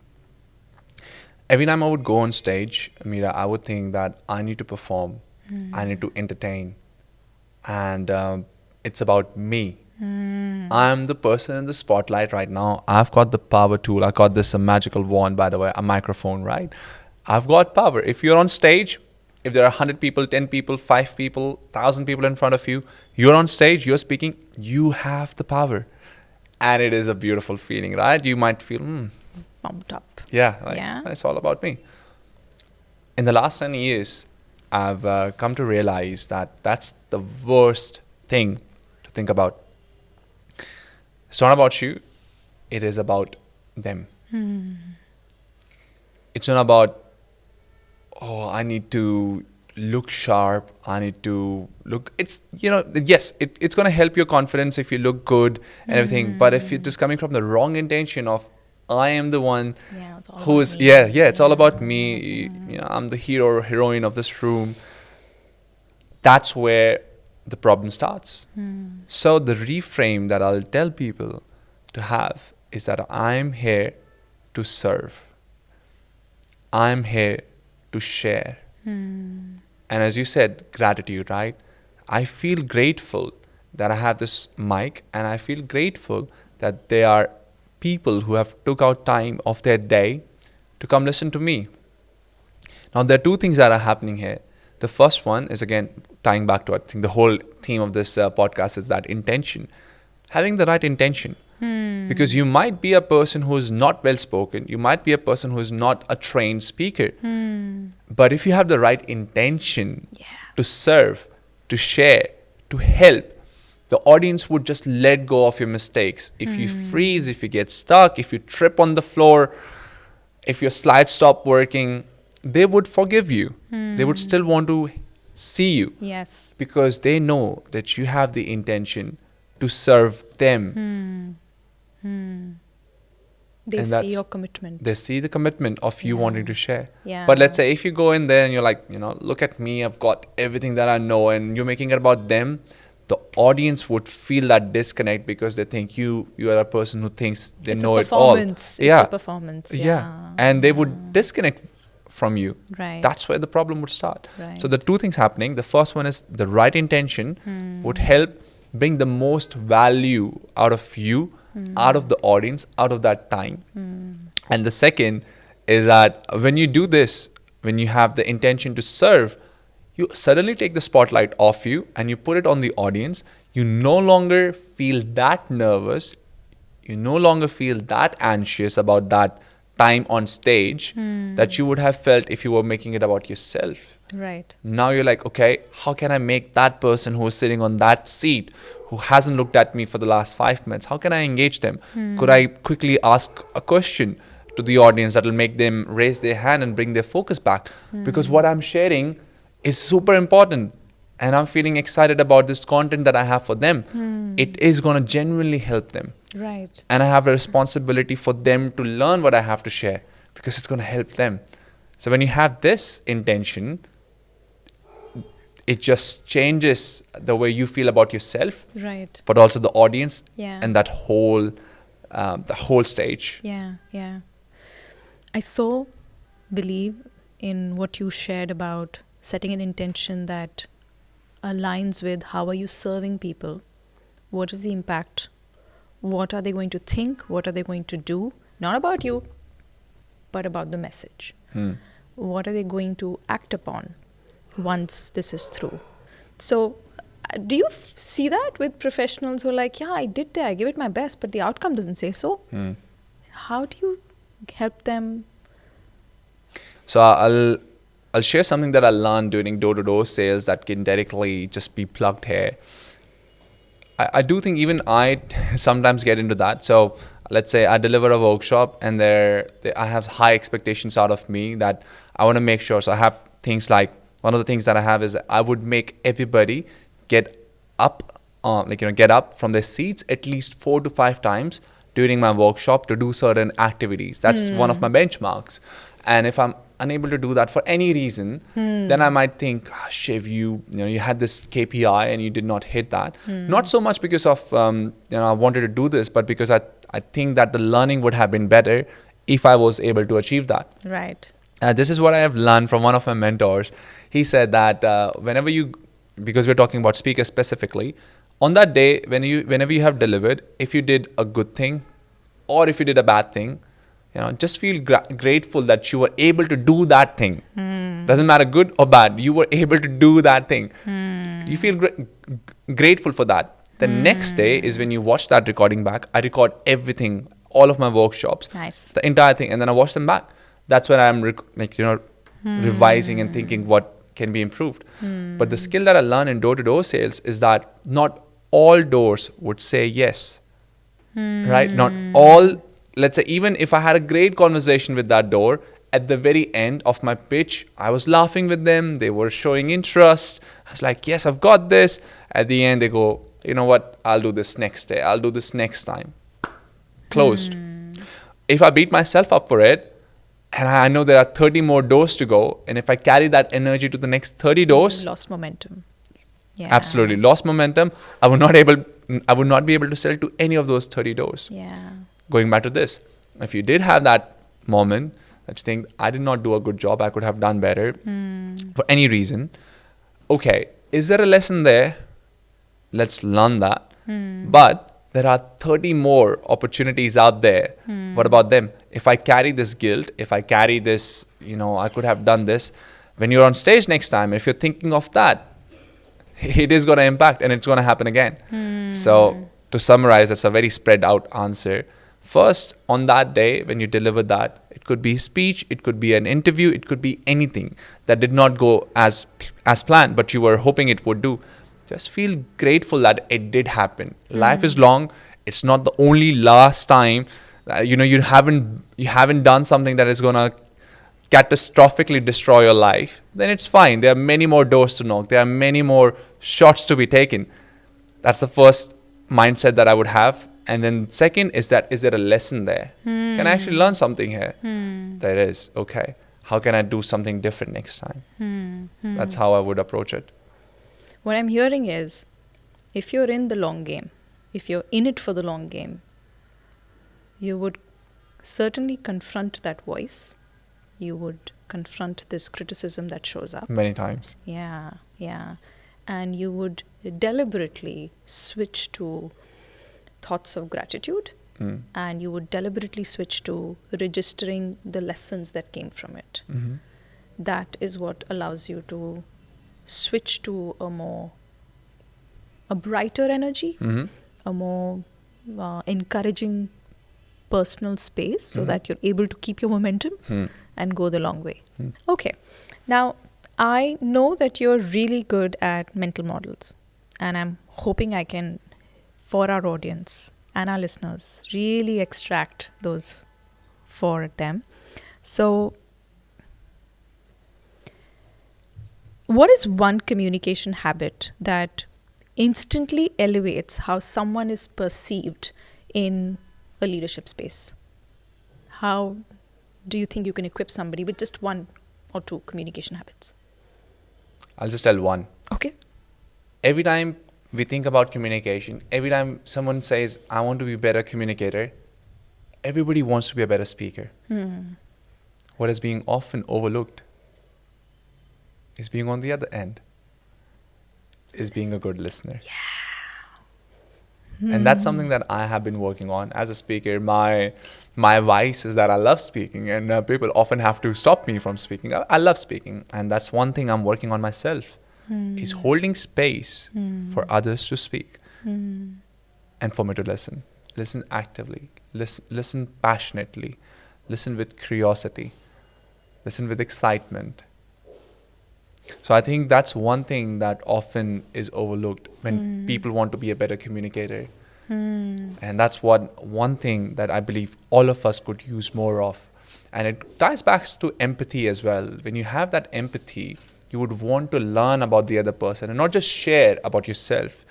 Every time I would go on stage, Mira, I would think that I need to perform, I need to entertain, and it's about me. I'm the person in the spotlight right now. I've got the power tool. I got this magical wand, by the way, a microphone, right? I've got power. If you're on stage, if there are 100 people, 10 people, 5 people, 1,000 people in front of you, you're on stage, you're speaking, you have the power. And it is a beautiful feeling, right? You might feel, Pumped up. Yeah, it's all about me. In the last 10 years, I've come to realize that that's the worst thing to think about. It's not about you, it is about them. It's not about, I need to look sharp, I need to look, it's, yes, it's going to help your confidence if you look good and everything, but if it is coming from the wrong intention of, I am the one who's, it's all about me, I'm the hero or heroine of this room, that's where the problem starts. So the reframe that I'll tell people to have is that I'm here to serve. I'm here to share. And as you said, gratitude, right? I feel grateful that I have this mic, and I feel grateful that there are people who have took out time of their day to come listen to me. Now, there are two things that are happening here. The first one is, again, tying back to, I think, the whole theme of this podcast is that intention. Having the right intention. Because you might be a person who is not well spoken. You might be a person who is not a trained speaker. But if you have the right intention to serve, to share, to help, the audience would just let go of your mistakes. If you freeze, if you get stuck, if you trip on the floor, if your slides stop working, they would forgive you. They would still want to see you. Yes. Because they know that you have the intention to serve them. They And see that's- your commitment. They see the commitment of you Yeah. wanting to share. Yeah. But let's say if you go in there and you're like, look at me, I've got everything that I know, and you're making it about them, the audience would feel that disconnect because they think you are a person who thinks they It's know a it all. performance. Yeah. It's a performance. Yeah. And they would disconnect from you. Right. That's where the problem would start. Right. So the two things happening. The first one is the right intention would help bring the most value out of you, out of the audience, out of that time. And the second is that when you do this, when you have the intention to serve, you suddenly take the spotlight off you and you put it on the audience. You no longer feel that nervous. You no longer feel that anxious about that time on stage that you would have felt if you were making it about yourself. Right. Now you're like, okay, how can I make that person who is sitting on that seat, who hasn't looked at me for the last 5 minutes, how can I engage them? Could I quickly ask a question to the audience that will make them raise their hand and bring their focus back? Because what I'm sharing is super important and I'm feeling excited about this content that I have for them. It is going to genuinely help them. Right. And I have a responsibility for them to learn what I have to share because it's going to help them. So when you have this intention, it just changes the way you feel about yourself, Right. but also the audience Yeah. and that whole, the whole stage. Yeah. Yeah. I so believe in what you shared about setting an intention that aligns with how are you serving people, what is the impact, what are they going to think, what are they going to do, not about you, but about the message. What are they going to act upon once this is through? So do you see that with professionals who are like, yeah, I did that, I gave it my best, but the outcome doesn't say so? How do you help them? So I'll share something that I learned during door-to-door sales that can directly just be plugged here. I do think even I sometimes get into that. So let's say I deliver a workshop and I have high expectations out of me that I want to make sure. So I have things like, one of the things that I have is I would make everybody get up from their seats at least 4 to 5 times during my workshop to do certain activities. That's one of my benchmarks. And if I'm unable to do that for any reason, then I might think, Shiv, you had this KPI and you did not hit that. Not so much because of I wanted to do this, but because I think that the learning would have been better if I was able to achieve that. Right. This is what I have learned from one of my mentors. He said that because we're talking about speakers specifically, on that day, whenever you have delivered, if you did a good thing or if you did a bad thing, just feel grateful that you were able to do that thing. Doesn't matter good or bad, you were able to do that thing. You feel grateful for that. The next day is when you watch that recording back. I record everything, all of my workshops, Nice. the entire thing, and then I watch them back. That's when I'm revising and thinking what can be improved. But the skill that I learned in door-to-door sales is that not all doors would say yes, right? Not all. Let's say even if I had a great conversation with that door, at the very end of my pitch, I was laughing with them. They were showing interest. I was like, yes, I've got this. At the end, they go, you know what? I'll do this next day. I'll do this next time. Closed. If I beat myself up for it, and I know there are 30 more doors to go, and if I carry that energy to the next 30 doors, Lost momentum. Yeah. absolutely lost momentum. I would not be able to sell to any of those 30 doors. Yeah. Going back to this, if you did have that moment that you think, I did not do a good job, I could have done better for any reason, okay, is there a lesson there? Let's learn that. But there are 30 more opportunities out there. What about them? If I carry this guilt, if I carry this, I could have done this. When you're on stage next time, if you're thinking of that, it is going to impact and it's going to happen again. So to summarize, that's a very spread out answer. First, on that day, when you deliver that, it could be a speech, it could be an interview, it could be anything that did not go as planned, but you were hoping it would do. Just feel grateful that it did happen. Life is long. It's not the only last time. You haven't done something that is gonna catastrophically destroy your life. Then it's fine. There are many more doors to knock. There are many more shots to be taken. That's the first mindset that I would have. And then second is there a lesson there? Can I actually learn something here? There is. Okay. How can I do something different next time? That's how I would approach it. What I'm hearing is, if you're in the long game, if you're in it for the long game, you would certainly confront that voice. You would confront this criticism that shows up. Many times. Yeah. And you would deliberately switch to thoughts of gratitude, and you would deliberately switch to registering the lessons that came from it. That is what allows you to switch to a brighter energy, a more encouraging personal space, so that you're able to keep your momentum and go the long way. Okay. Now, I know that you're really good at mental models, and I'm hoping I can, for our audience and our listeners, really extract those for them. So, what is one communication habit that instantly elevates how someone is perceived in a leadership space? How do you think you can equip somebody with just one or two communication habits? I'll just tell one. Okay. Every time we think about communication, every time someone says, I want to be a better communicator, everybody wants to be a better speaker. What is being often overlooked is being on the other end, is being a good listener. And that's something that I have been working on as a speaker. My vice is that I love speaking, and people often have to stop me from speaking. I love speaking, and that's one thing I'm working on myself, is holding space for others to speak and for me to listen. Listen actively, listen passionately, listen with curiosity, listen with excitement. So I think that's one thing that often is overlooked when people want to be a better communicator. And that's one thing that I believe all of us could use more of. And it ties back to empathy as well. When you have that empathy, you would want to learn about the other person and not just share about yourself.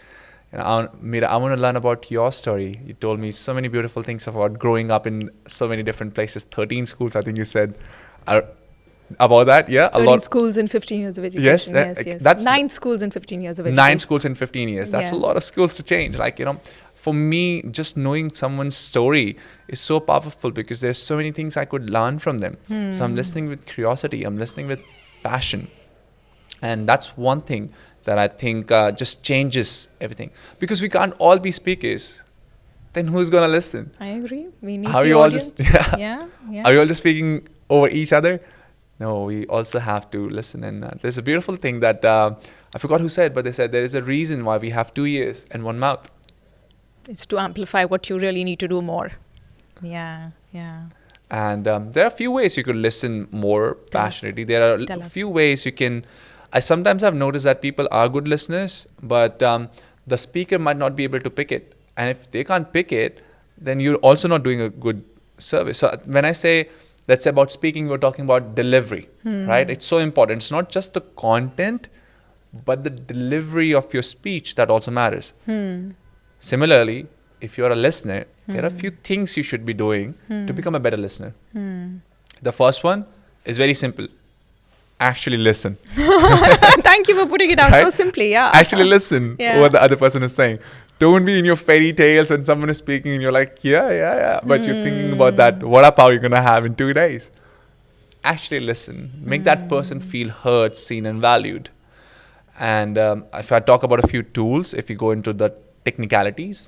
Mira, I want to learn about your story. You told me so many beautiful things about growing up in so many different places. 13 schools, I think you said. About that, yeah. 30 schools in 15 years of education. Yes. That's 9 schools in 15 years of education. 9 schools in 15 years. That's a lot of schools to change. For me, just knowing someone's story is so powerful because there's so many things I could learn from them. So I'm listening with curiosity. I'm listening with passion. And that's one thing that I think just changes everything. Because we can't all be speakers. Then who's going to listen? I agree. We need the audience. Yeah. Are you all just speaking over each other? No, we also have to listen. And there's a beautiful thing that I forgot who said, but they said there is a reason why we have 2 ears and 1 mouth. It's to amplify what you really need to do more. Yeah. And there are a few ways you could listen more passionately. There are a few ways you can. I sometimes have noticed that people are good listeners, but the speaker might not be able to pick it. And if they can't pick it, then you're also not doing a good service. So when I say, let's say about speaking, we're talking about delivery, right? It's so important. It's not just the content, but the delivery of your speech that also matters. Similarly, if you're a listener, there are a few things you should be doing to become a better listener. The first one is very simple. Actually listen. Thank you for putting it out so simply. Yeah. Actually listen what the other person is saying. Don't be in your fairy tales when someone is speaking and you're like, yeah. But you're thinking about that vada pav you're going to have in 2 days. Actually listen. Make that person feel heard, seen and valued. And if I talk about a few tools, if you go into the technicalities,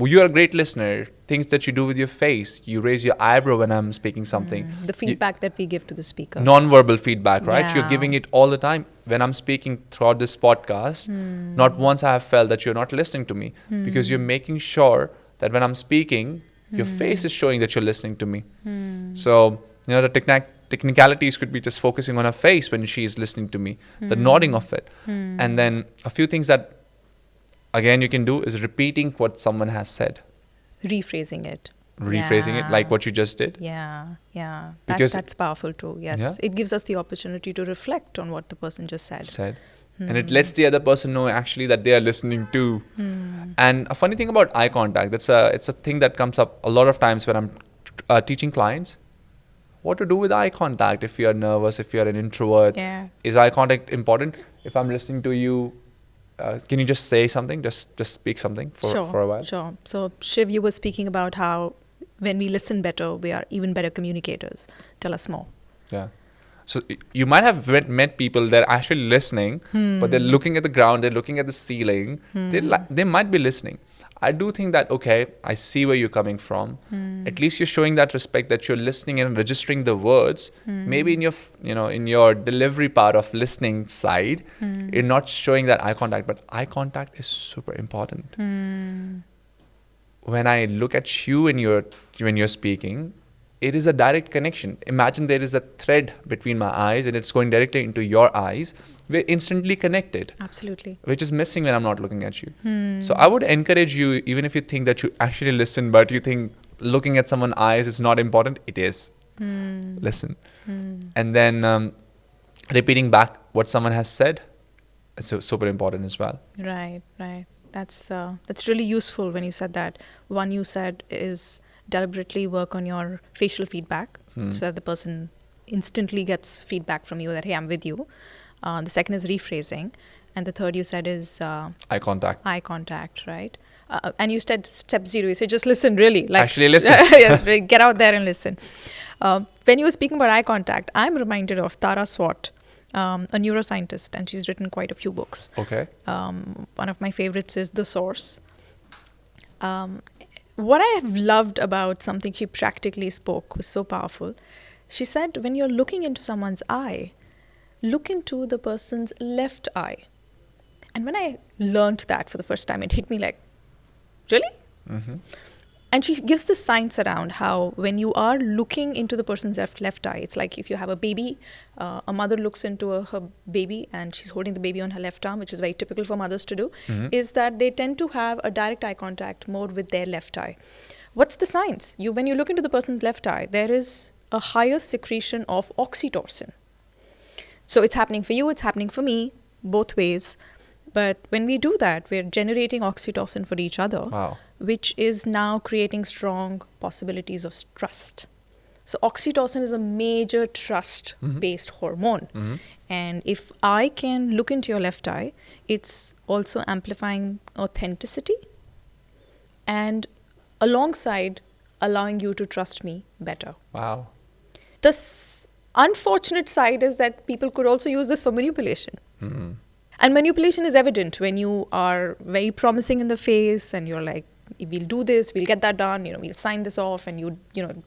you're a great listener. Things that you do with your face. You raise your eyebrow when I'm speaking something. The feedback that we give to the speaker. Non-verbal feedback, right? Yeah. You're giving it all the time. When I'm speaking throughout this podcast, not once I have felt that you're not listening to me. Because you're making sure that when I'm speaking, your face is showing that you're listening to me. So, the technicalities could be just focusing on her face when she's listening to me. The nodding of it. And then a few things that again you can do is repeating what someone has said. Rephrasing it like what you just did. Because that's powerful too. Yes. It gives us the opportunity to reflect on what the person just said. And it lets the other person know actually that they are listening too. And a funny thing about eye contact, it's a thing that comes up a lot of times when I'm teaching clients. What to do with eye contact if you're nervous, if you're an introvert? Yeah. Is eye contact important? If I'm listening to you, can you just say something? Just speak something for a while? Sure. So, Shiv, you were speaking about how when we listen better, we are even better communicators. Tell us more. Yeah. So you might have met people that are actually listening, but they're looking at the ground, they're looking at the ceiling. They might be listening. I do think that, okay, I see where you're coming from. At least you're showing that respect, that you're listening and registering the words. Maybe in your, in your delivery part of listening side, you're not showing that eye contact, but eye contact is super important. When I look at you when you're speaking, it is a direct connection. Imagine there is a thread between my eyes and it's going directly into your eyes. We're instantly connected. Absolutely. Which is missing when I'm not looking at you. So I would encourage you, even if you think that you actually listen, but you think looking at someone's eyes is not important, it is. Listen. And then repeating back what someone has said, it's super important as well. Right. That's really useful when you said that. One you said is deliberately work on your facial feedback so that the person instantly gets feedback from you that, hey, I'm with you. The second is rephrasing. And the third you said is... eye contact. Eye contact, right? And you said step 0. You said just listen, really. Actually listen. Yes, really, get out there and listen. When you were speaking about eye contact, I'm reminded of Tara Swart, a neuroscientist, and she's written quite a few books. Okay. One of my favorites is The Source. What I have loved about something she practically spoke was so powerful. She said, when you're looking into someone's eye, look into the person's left eye. And when I learned that for the first time, it hit me like, really? And she gives the science around how when you are looking into the person's left eye, it's like if you have a baby, a mother looks into her baby and she's holding the baby on her left arm, which is very typical for mothers to do, is that they tend to have a direct eye contact more with their left eye. What's the science? When you look into the person's left eye, there is a higher secretion of oxytocin. So it's happening for you, it's happening for me, both ways. But when we do that, we're generating oxytocin for each other. Wow. Which is now creating strong possibilities of trust. So oxytocin is a major trust-based hormone. And if I can look into your left eye, it's also amplifying authenticity and alongside allowing you to trust me better. Wow. The unfortunate side is that people could also use this for manipulation. And manipulation is evident when you are very promising in the face and you're like, we'll do this, we'll get that done, we'll sign this off and you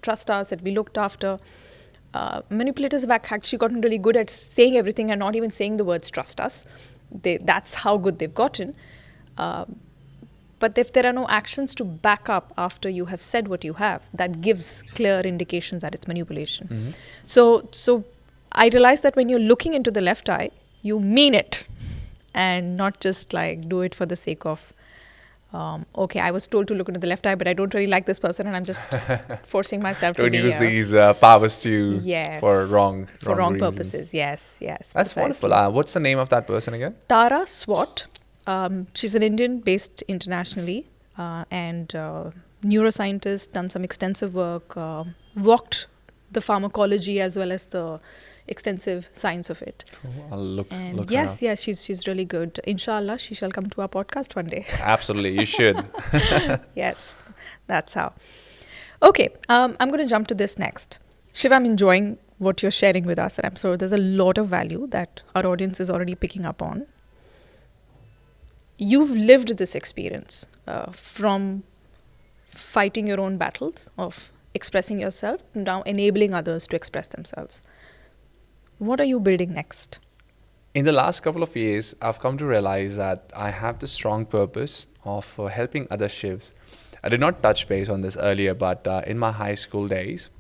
trust us, it'll be looked after. Manipulators have actually gotten really good at saying everything and not even saying the words trust us. That's how good they've gotten. But if there are no actions to back up after you have said what you have, that gives clear indications that it's manipulation. So I realized that when you're looking into the left eye, you mean it and not just like do it for the sake of okay, I was told to look into the left eye, but I don't really like this person and I'm just forcing myself to be Don't use these powers for wrong purposes. Yes. That's precisely. wonderful. What's the name of that person again? Tara Swart. She's an Indian based internationally and neuroscientist, done some extensive work, walked the pharmacology as well as the extensive science of it. Cool. I'll look yes, she's really good. Inshallah, she shall come to our podcast one day. Absolutely, you should. Yes, that's how. Okay, I'm going to jump to this next. Shiv, I'm enjoying what you're sharing with us, and I'm sure there's a lot of value that our audience is already picking up on. You've lived this experience from fighting your own battles of expressing yourself to now enabling others to express themselves. What are you building next? In the last couple of years, I've come to realize that I have the strong purpose of helping other Shivs. I did not touch base on this earlier, but in my high school days,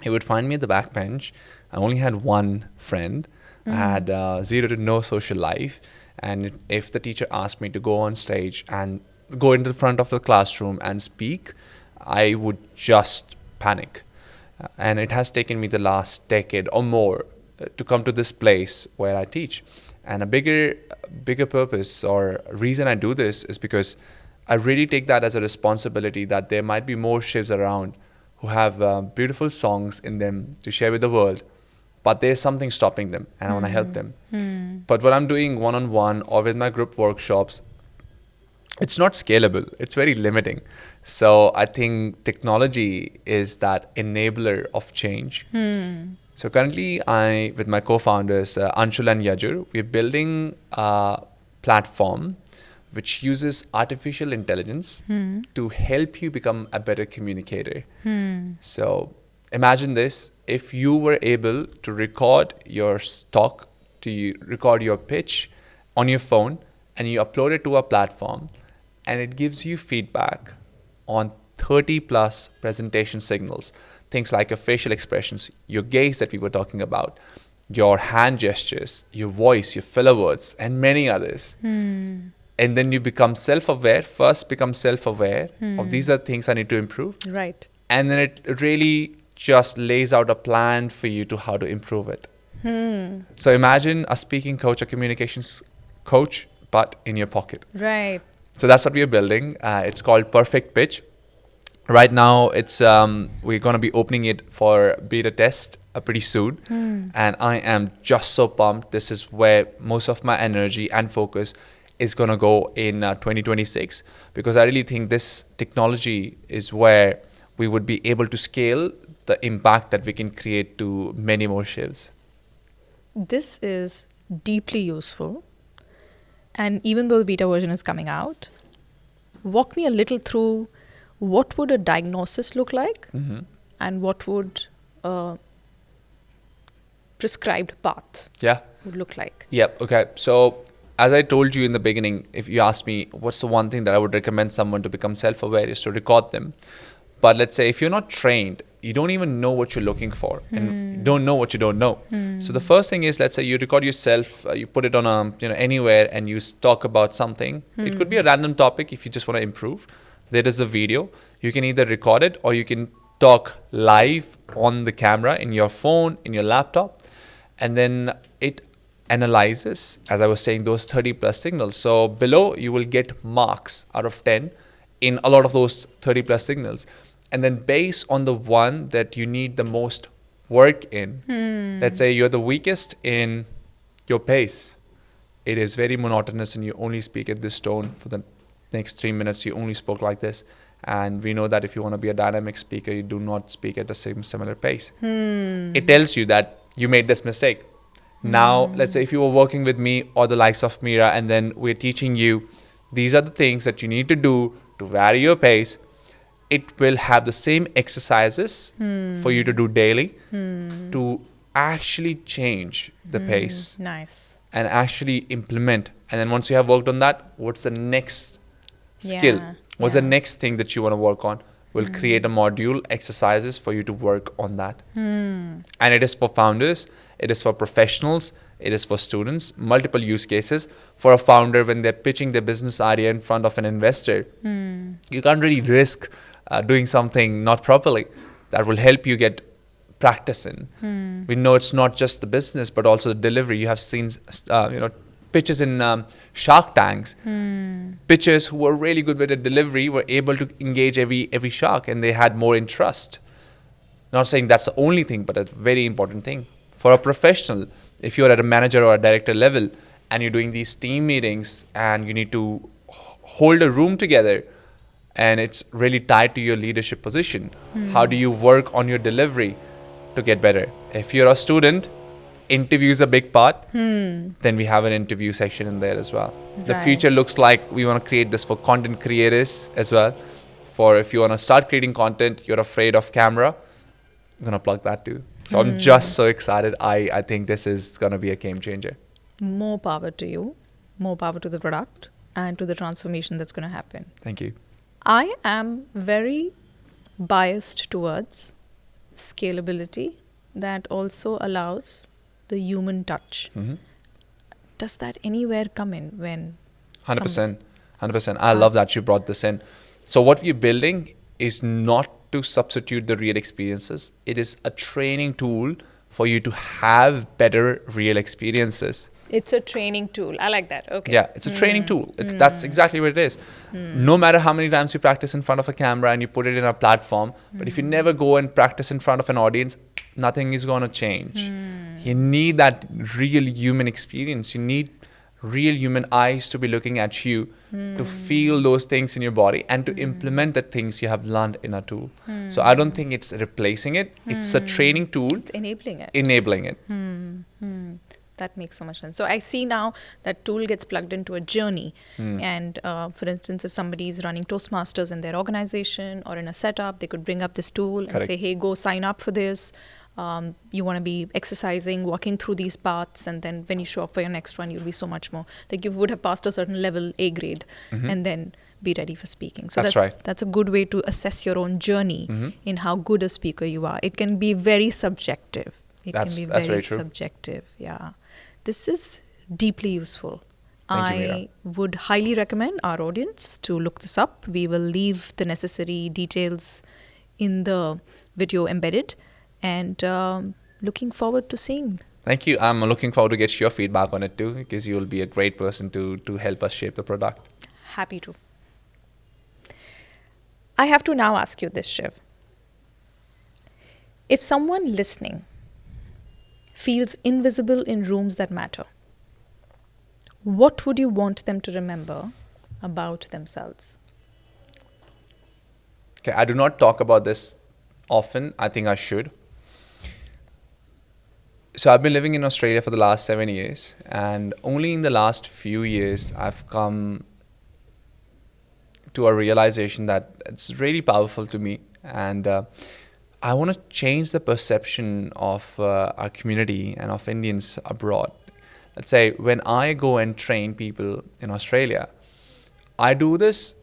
he would find me at the back bench. I only had one friend. I had zero to no social life. And if the teacher asked me to go on stage and go into the front of the classroom and speak, I would just panic. And it has taken me the last decade or more to come to this place where I teach. And a bigger purpose or reason I do this is because I really take that as a responsibility that there might be more Shivs around who have beautiful songs in them to share with the world, but there's something stopping them, and I want to help them. But what I'm doing one-on-one or with my group workshops, it's not scalable. It's very limiting. So I think technology is that enabler of change. So currently, with my co-founders, Anshul and Yajur, we're building a platform which uses artificial intelligence to help you become a better communicator. So imagine this: if you were able to record your talk, record your pitch on your phone, and you upload it to a platform, and it gives you feedback on 30 plus presentation signals, things like your facial expressions, your gaze that we were talking about, your hand gestures, your voice, your filler words, and many others. And then you become self-aware, of these are things I need to improve. Right. And then it really just lays out a plan for you to how to improve it. So imagine a speaking coach, a communications coach, but in your pocket. Right. So that's what we are building. It's called PerfectPitch. Right now, we're going to be opening it for beta test pretty soon. And I am just so pumped. This is where most of my energy and focus is going to go in 2026, because I really think this technology is where we would be able to scale the impact that we can create to many more Shivs. This is deeply useful. And even though the beta version is coming out, walk me a little through what would a diagnosis look like and what would a prescribed path would look like. Yep. Okay. So as I told you in the beginning, if you ask me what's the one thing that I would recommend someone to become self-aware is to record them. But let's say if you're not trained, you don't even know what you're looking for and you don't know what you don't know. So the first thing is, let's say you record yourself, you put it on anywhere and you talk about something. It could be a random topic if you just want to improve. There is a video. You can either record it or you can talk live on the camera in your phone, in your laptop, and then it analyzes, as I was saying, those 30 plus signals. So below you will get marks out of 10 in a lot of those 30 plus signals. And then based on the one that you need the most work in, let's say you're the weakest in your pace. It is very monotonous and you only speak at this tone for the next 3 minutes. You only spoke like this. And we know that if you want to be a dynamic speaker, you do not speak at the same similar pace. It tells you that you made this mistake. Now, let's say if you were working with me or the likes of Mira, and then we're teaching you, these are the things that you need to do to vary your pace. It will have the same exercises for you to do daily to actually change the pace. Nice. And actually implement. And then once you have worked on that, what's the next skill? What's the next thing that you want to work on? We'll create a module, exercises for you to work on that. And it is for founders, it is for professionals, it is for students, multiple use cases. For a founder, when they're pitching their business idea in front of an investor, you can't really risk doing something not properly. That will help you get practice in. We know it's not just the business, but also the delivery. You have seen, pitches in Shark Tanks. Pitchers who were really good with the delivery were able to engage every shark, and they had more interest. Not saying that's the only thing, but a very important thing. For a professional, if you're at a manager or a director level and you're doing these team meetings and you need to hold a room together and it's really tied to your leadership position, how do you work on your delivery to get better? If you're a student, interview is a big part, then we have an interview section in there as well. The future looks like we want to create this for content creators as well. For if you want to start creating content, you're afraid of camera, I'm going to plug that too. So I'm just so excited. I think this is going to be a game changer. More power to you, more power to the product and to the transformation that's going to happen. Thank you. I am very biased towards scalability that also allows the human touch. Does that anywhere come in when 100%. I love that you brought this in. So what we're building is not to substitute the real experiences. It is a training tool for you to have better real experiences. It's a training tool. I like that. Okay. Yeah, it's a training tool. That's exactly what it is. No matter how many times you practice in front of a camera and you put it in a platform, but if you never go and practice in front of an audience, nothing is going to change. You need that real human experience. You need real human eyes to be looking at you, to feel those things in your body and to implement the things you have learned in a tool. So I don't think it's replacing it. It's a training tool. It's enabling it. Enabling it. That makes so much sense. So I see now that tool gets plugged into a journey. And for instance, if somebody is running Toastmasters in their organization or in a setup, they could bring up this tool and say, hey, go sign up for this. You want to be exercising, walking through these paths, and then when you show up for your next one, you'll be so much more. Like you would have passed a certain level, A grade, and then be ready for speaking. So that's right. That's a good way to assess your own journey in how good a speaker you are. It can be very subjective. That's can be very very true. subjective. Yeah. This is deeply useful. Thank you, Mira. I would highly recommend our audience to look this up. We will leave the necessary details in the video embedded, and looking forward to seeing. Thank you. I'm looking forward to get your feedback on it too, because you'll be a great person to help us shape the product. Happy to. I have to now ask you this, Shiv. If someone listening feels invisible in rooms that matter, what would you want them to remember about themselves? Okay, I do not talk about this often. I think I should. So I've been living in Australia for the last 7 years, and only in the last few years I've come to a realization that it's really powerful to me, and I want to change the perception of our community and of Indians abroad. Let's say when I go and train people in Australia, I do this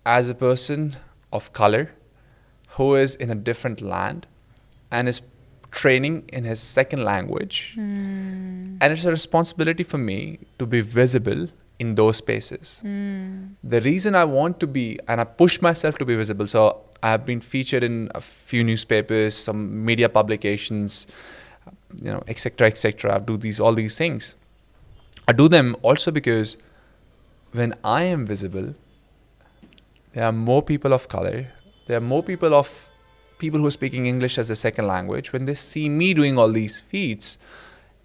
as a person of color who is in a different land and is training in his second language. And it's a responsibility for me to be visible in those spaces. The reason I want to be, and I push myself to be visible, so I have been featured in a few newspapers, some media publications, etc., etc. I do all these things. I do them also because when I am visible, there are more people of color, there are more people who are speaking English as a second language. When they see me doing all these feats,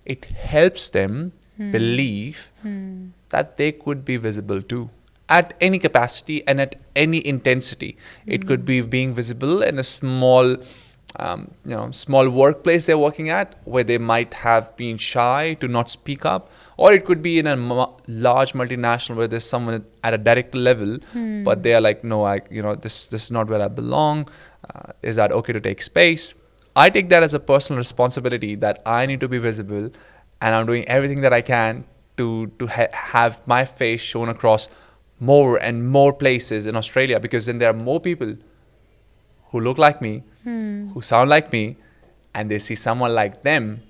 it helps them believe that they could be visible too, at any capacity and at any intensity. It could be being visible in a small workplace they're working at, where they might have been shy to not speak up, or it could be in a large multinational where there's someone at a director level, but they are like, no, this is not where I belong. Is that okay to take space? I take that as a personal responsibility that I need to be visible, and I'm doing everything that I can to have my face shown across more and more places in Australia, because then there are more people who look like me, who sound like me, and they see someone like them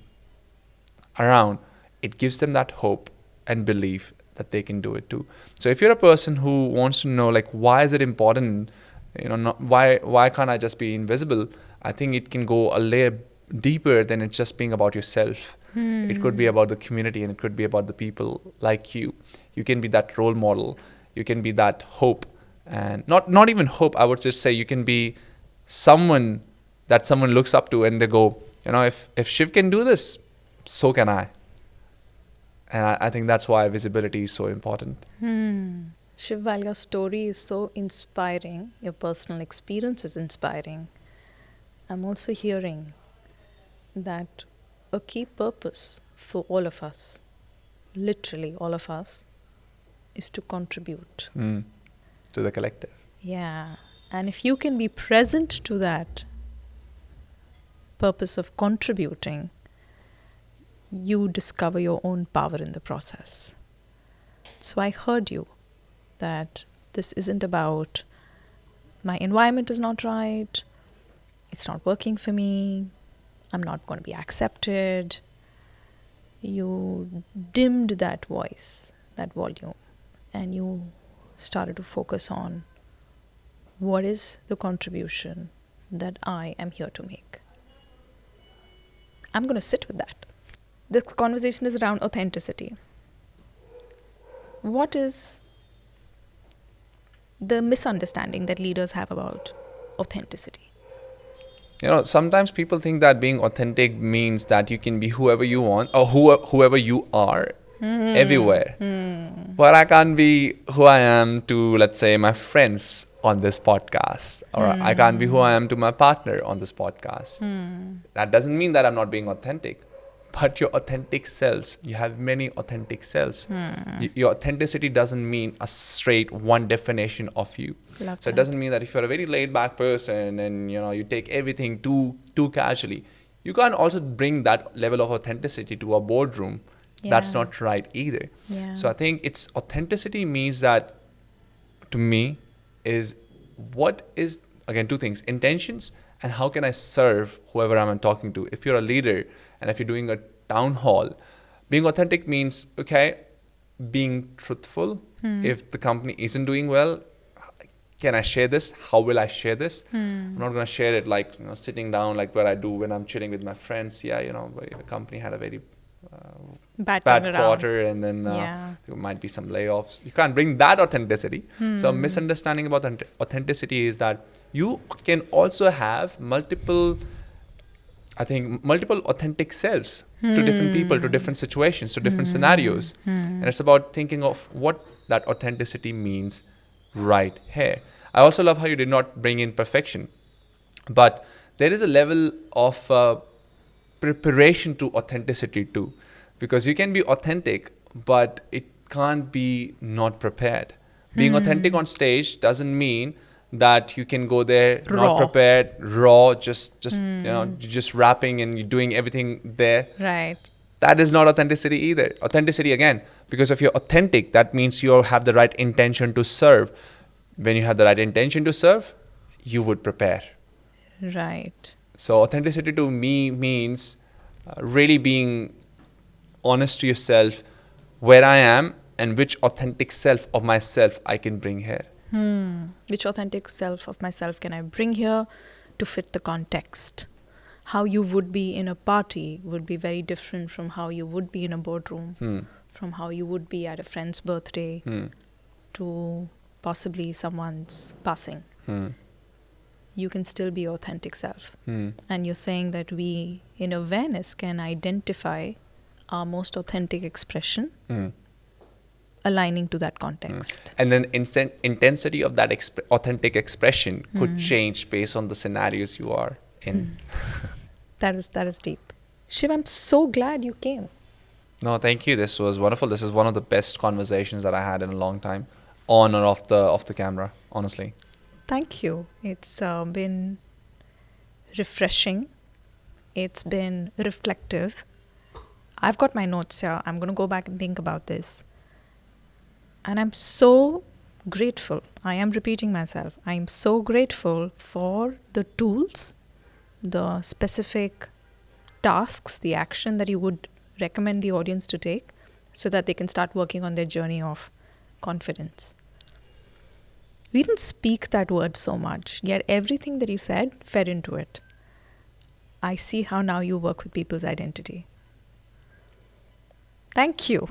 around. It gives them that hope and belief that they can do it too. So if you're a person who wants to know, like, why is it important, why can't I just be invisible? I think it can go a layer deeper than it's just being about yourself. It could be about the community, and it could be about the people like you. You can be that role model. You can be that hope, and not even hope. I would just say you can be someone that someone looks up to, and they go, if Shiv can do this, so can I. And I think that's why visibility is so important. Shiv, while your story is so inspiring, your personal experience is inspiring, I'm also hearing that a key purpose for all of us, literally all of us, is to contribute. To the collective. Yeah. And if you can be present to that purpose of contributing, you discover your own power in the process. So I heard you that this isn't about my environment is not right, it's not working for me, I'm not going to be accepted. You dimmed that voice, that volume, and you started to focus on what is the contribution that I am here to make. I'm going to sit with that. This conversation is around authenticity. What is the misunderstanding that leaders have about authenticity? Sometimes people think that being authentic means that you can be whoever you want or whoever you are everywhere. But I can't be who I am to, let's say, my friends on this podcast, or I can't be who I am to my partner on this podcast. That doesn't mean that I'm not being authentic. But your authentic selves, you have many authentic selves. Your authenticity doesn't mean a straight one definition of you. Love So it that. doesn't mean that if you're a very laid back person and you take everything too casually, you can't also bring that level of authenticity to a boardroom. That's Yeah. not right either. Yeah. So I think it's authenticity means that, to me, is what is, again, two things: intentions and how can I serve whoever I'm talking to. If you're a leader and if you're doing a town hall, being authentic means, okay, being truthful. If the company isn't doing well, can I share this? How will I share this? I'm not going to share it like sitting down like what I do when I'm chilling with my friends. Yeah, the company had a very Bad bad turnaround. quarter, and then Yeah. there might be some layoffs. You can't bring that authenticity. So a misunderstanding about authenticity is that you can also have multiple authentic selves to different people, to different situations, to different scenarios. And it's about thinking of what that authenticity means right here. I also love how you did not bring in perfection, but there is a level of preparation to authenticity too, because you can be authentic, but it can't be not prepared. Being authentic on stage doesn't mean that you can go there Raw. not prepared, raw, just just rapping and you're doing everything there. Right. That is not authenticity either. Authenticity, again, because if you're authentic, that means you have the right intention to serve. When you have the right intention to serve, you would prepare. Right. So authenticity to me means really being honest to yourself, where I am and which authentic self of myself I can bring here. Which authentic self of myself can I bring here to fit the context? How you would be in a party would be very different from how you would be in a boardroom, from how you would be at a friend's birthday, to possibly someone's passing. You can still be authentic self. And you're saying that we, in awareness, can identify our most authentic expression aligning to that context. And then intensity of that authentic expression could change based on the scenarios you are in. That is deep. Shiv, I'm so glad you came. No, thank you. This was wonderful. This is one of the best conversations that I had in a long time, on or off the camera, honestly. Thank you. It's been refreshing. It's been reflective. I've got my notes here. I'm going to go back and think about this. And I'm so grateful. I am repeating myself. I am so grateful for the tools, the specific tasks, the action that you would recommend the audience to take so that they can start working on their journey of confidence. We didn't speak that word so much, yet everything that you said fed into it. I see how now you work with people's identity. Thank you.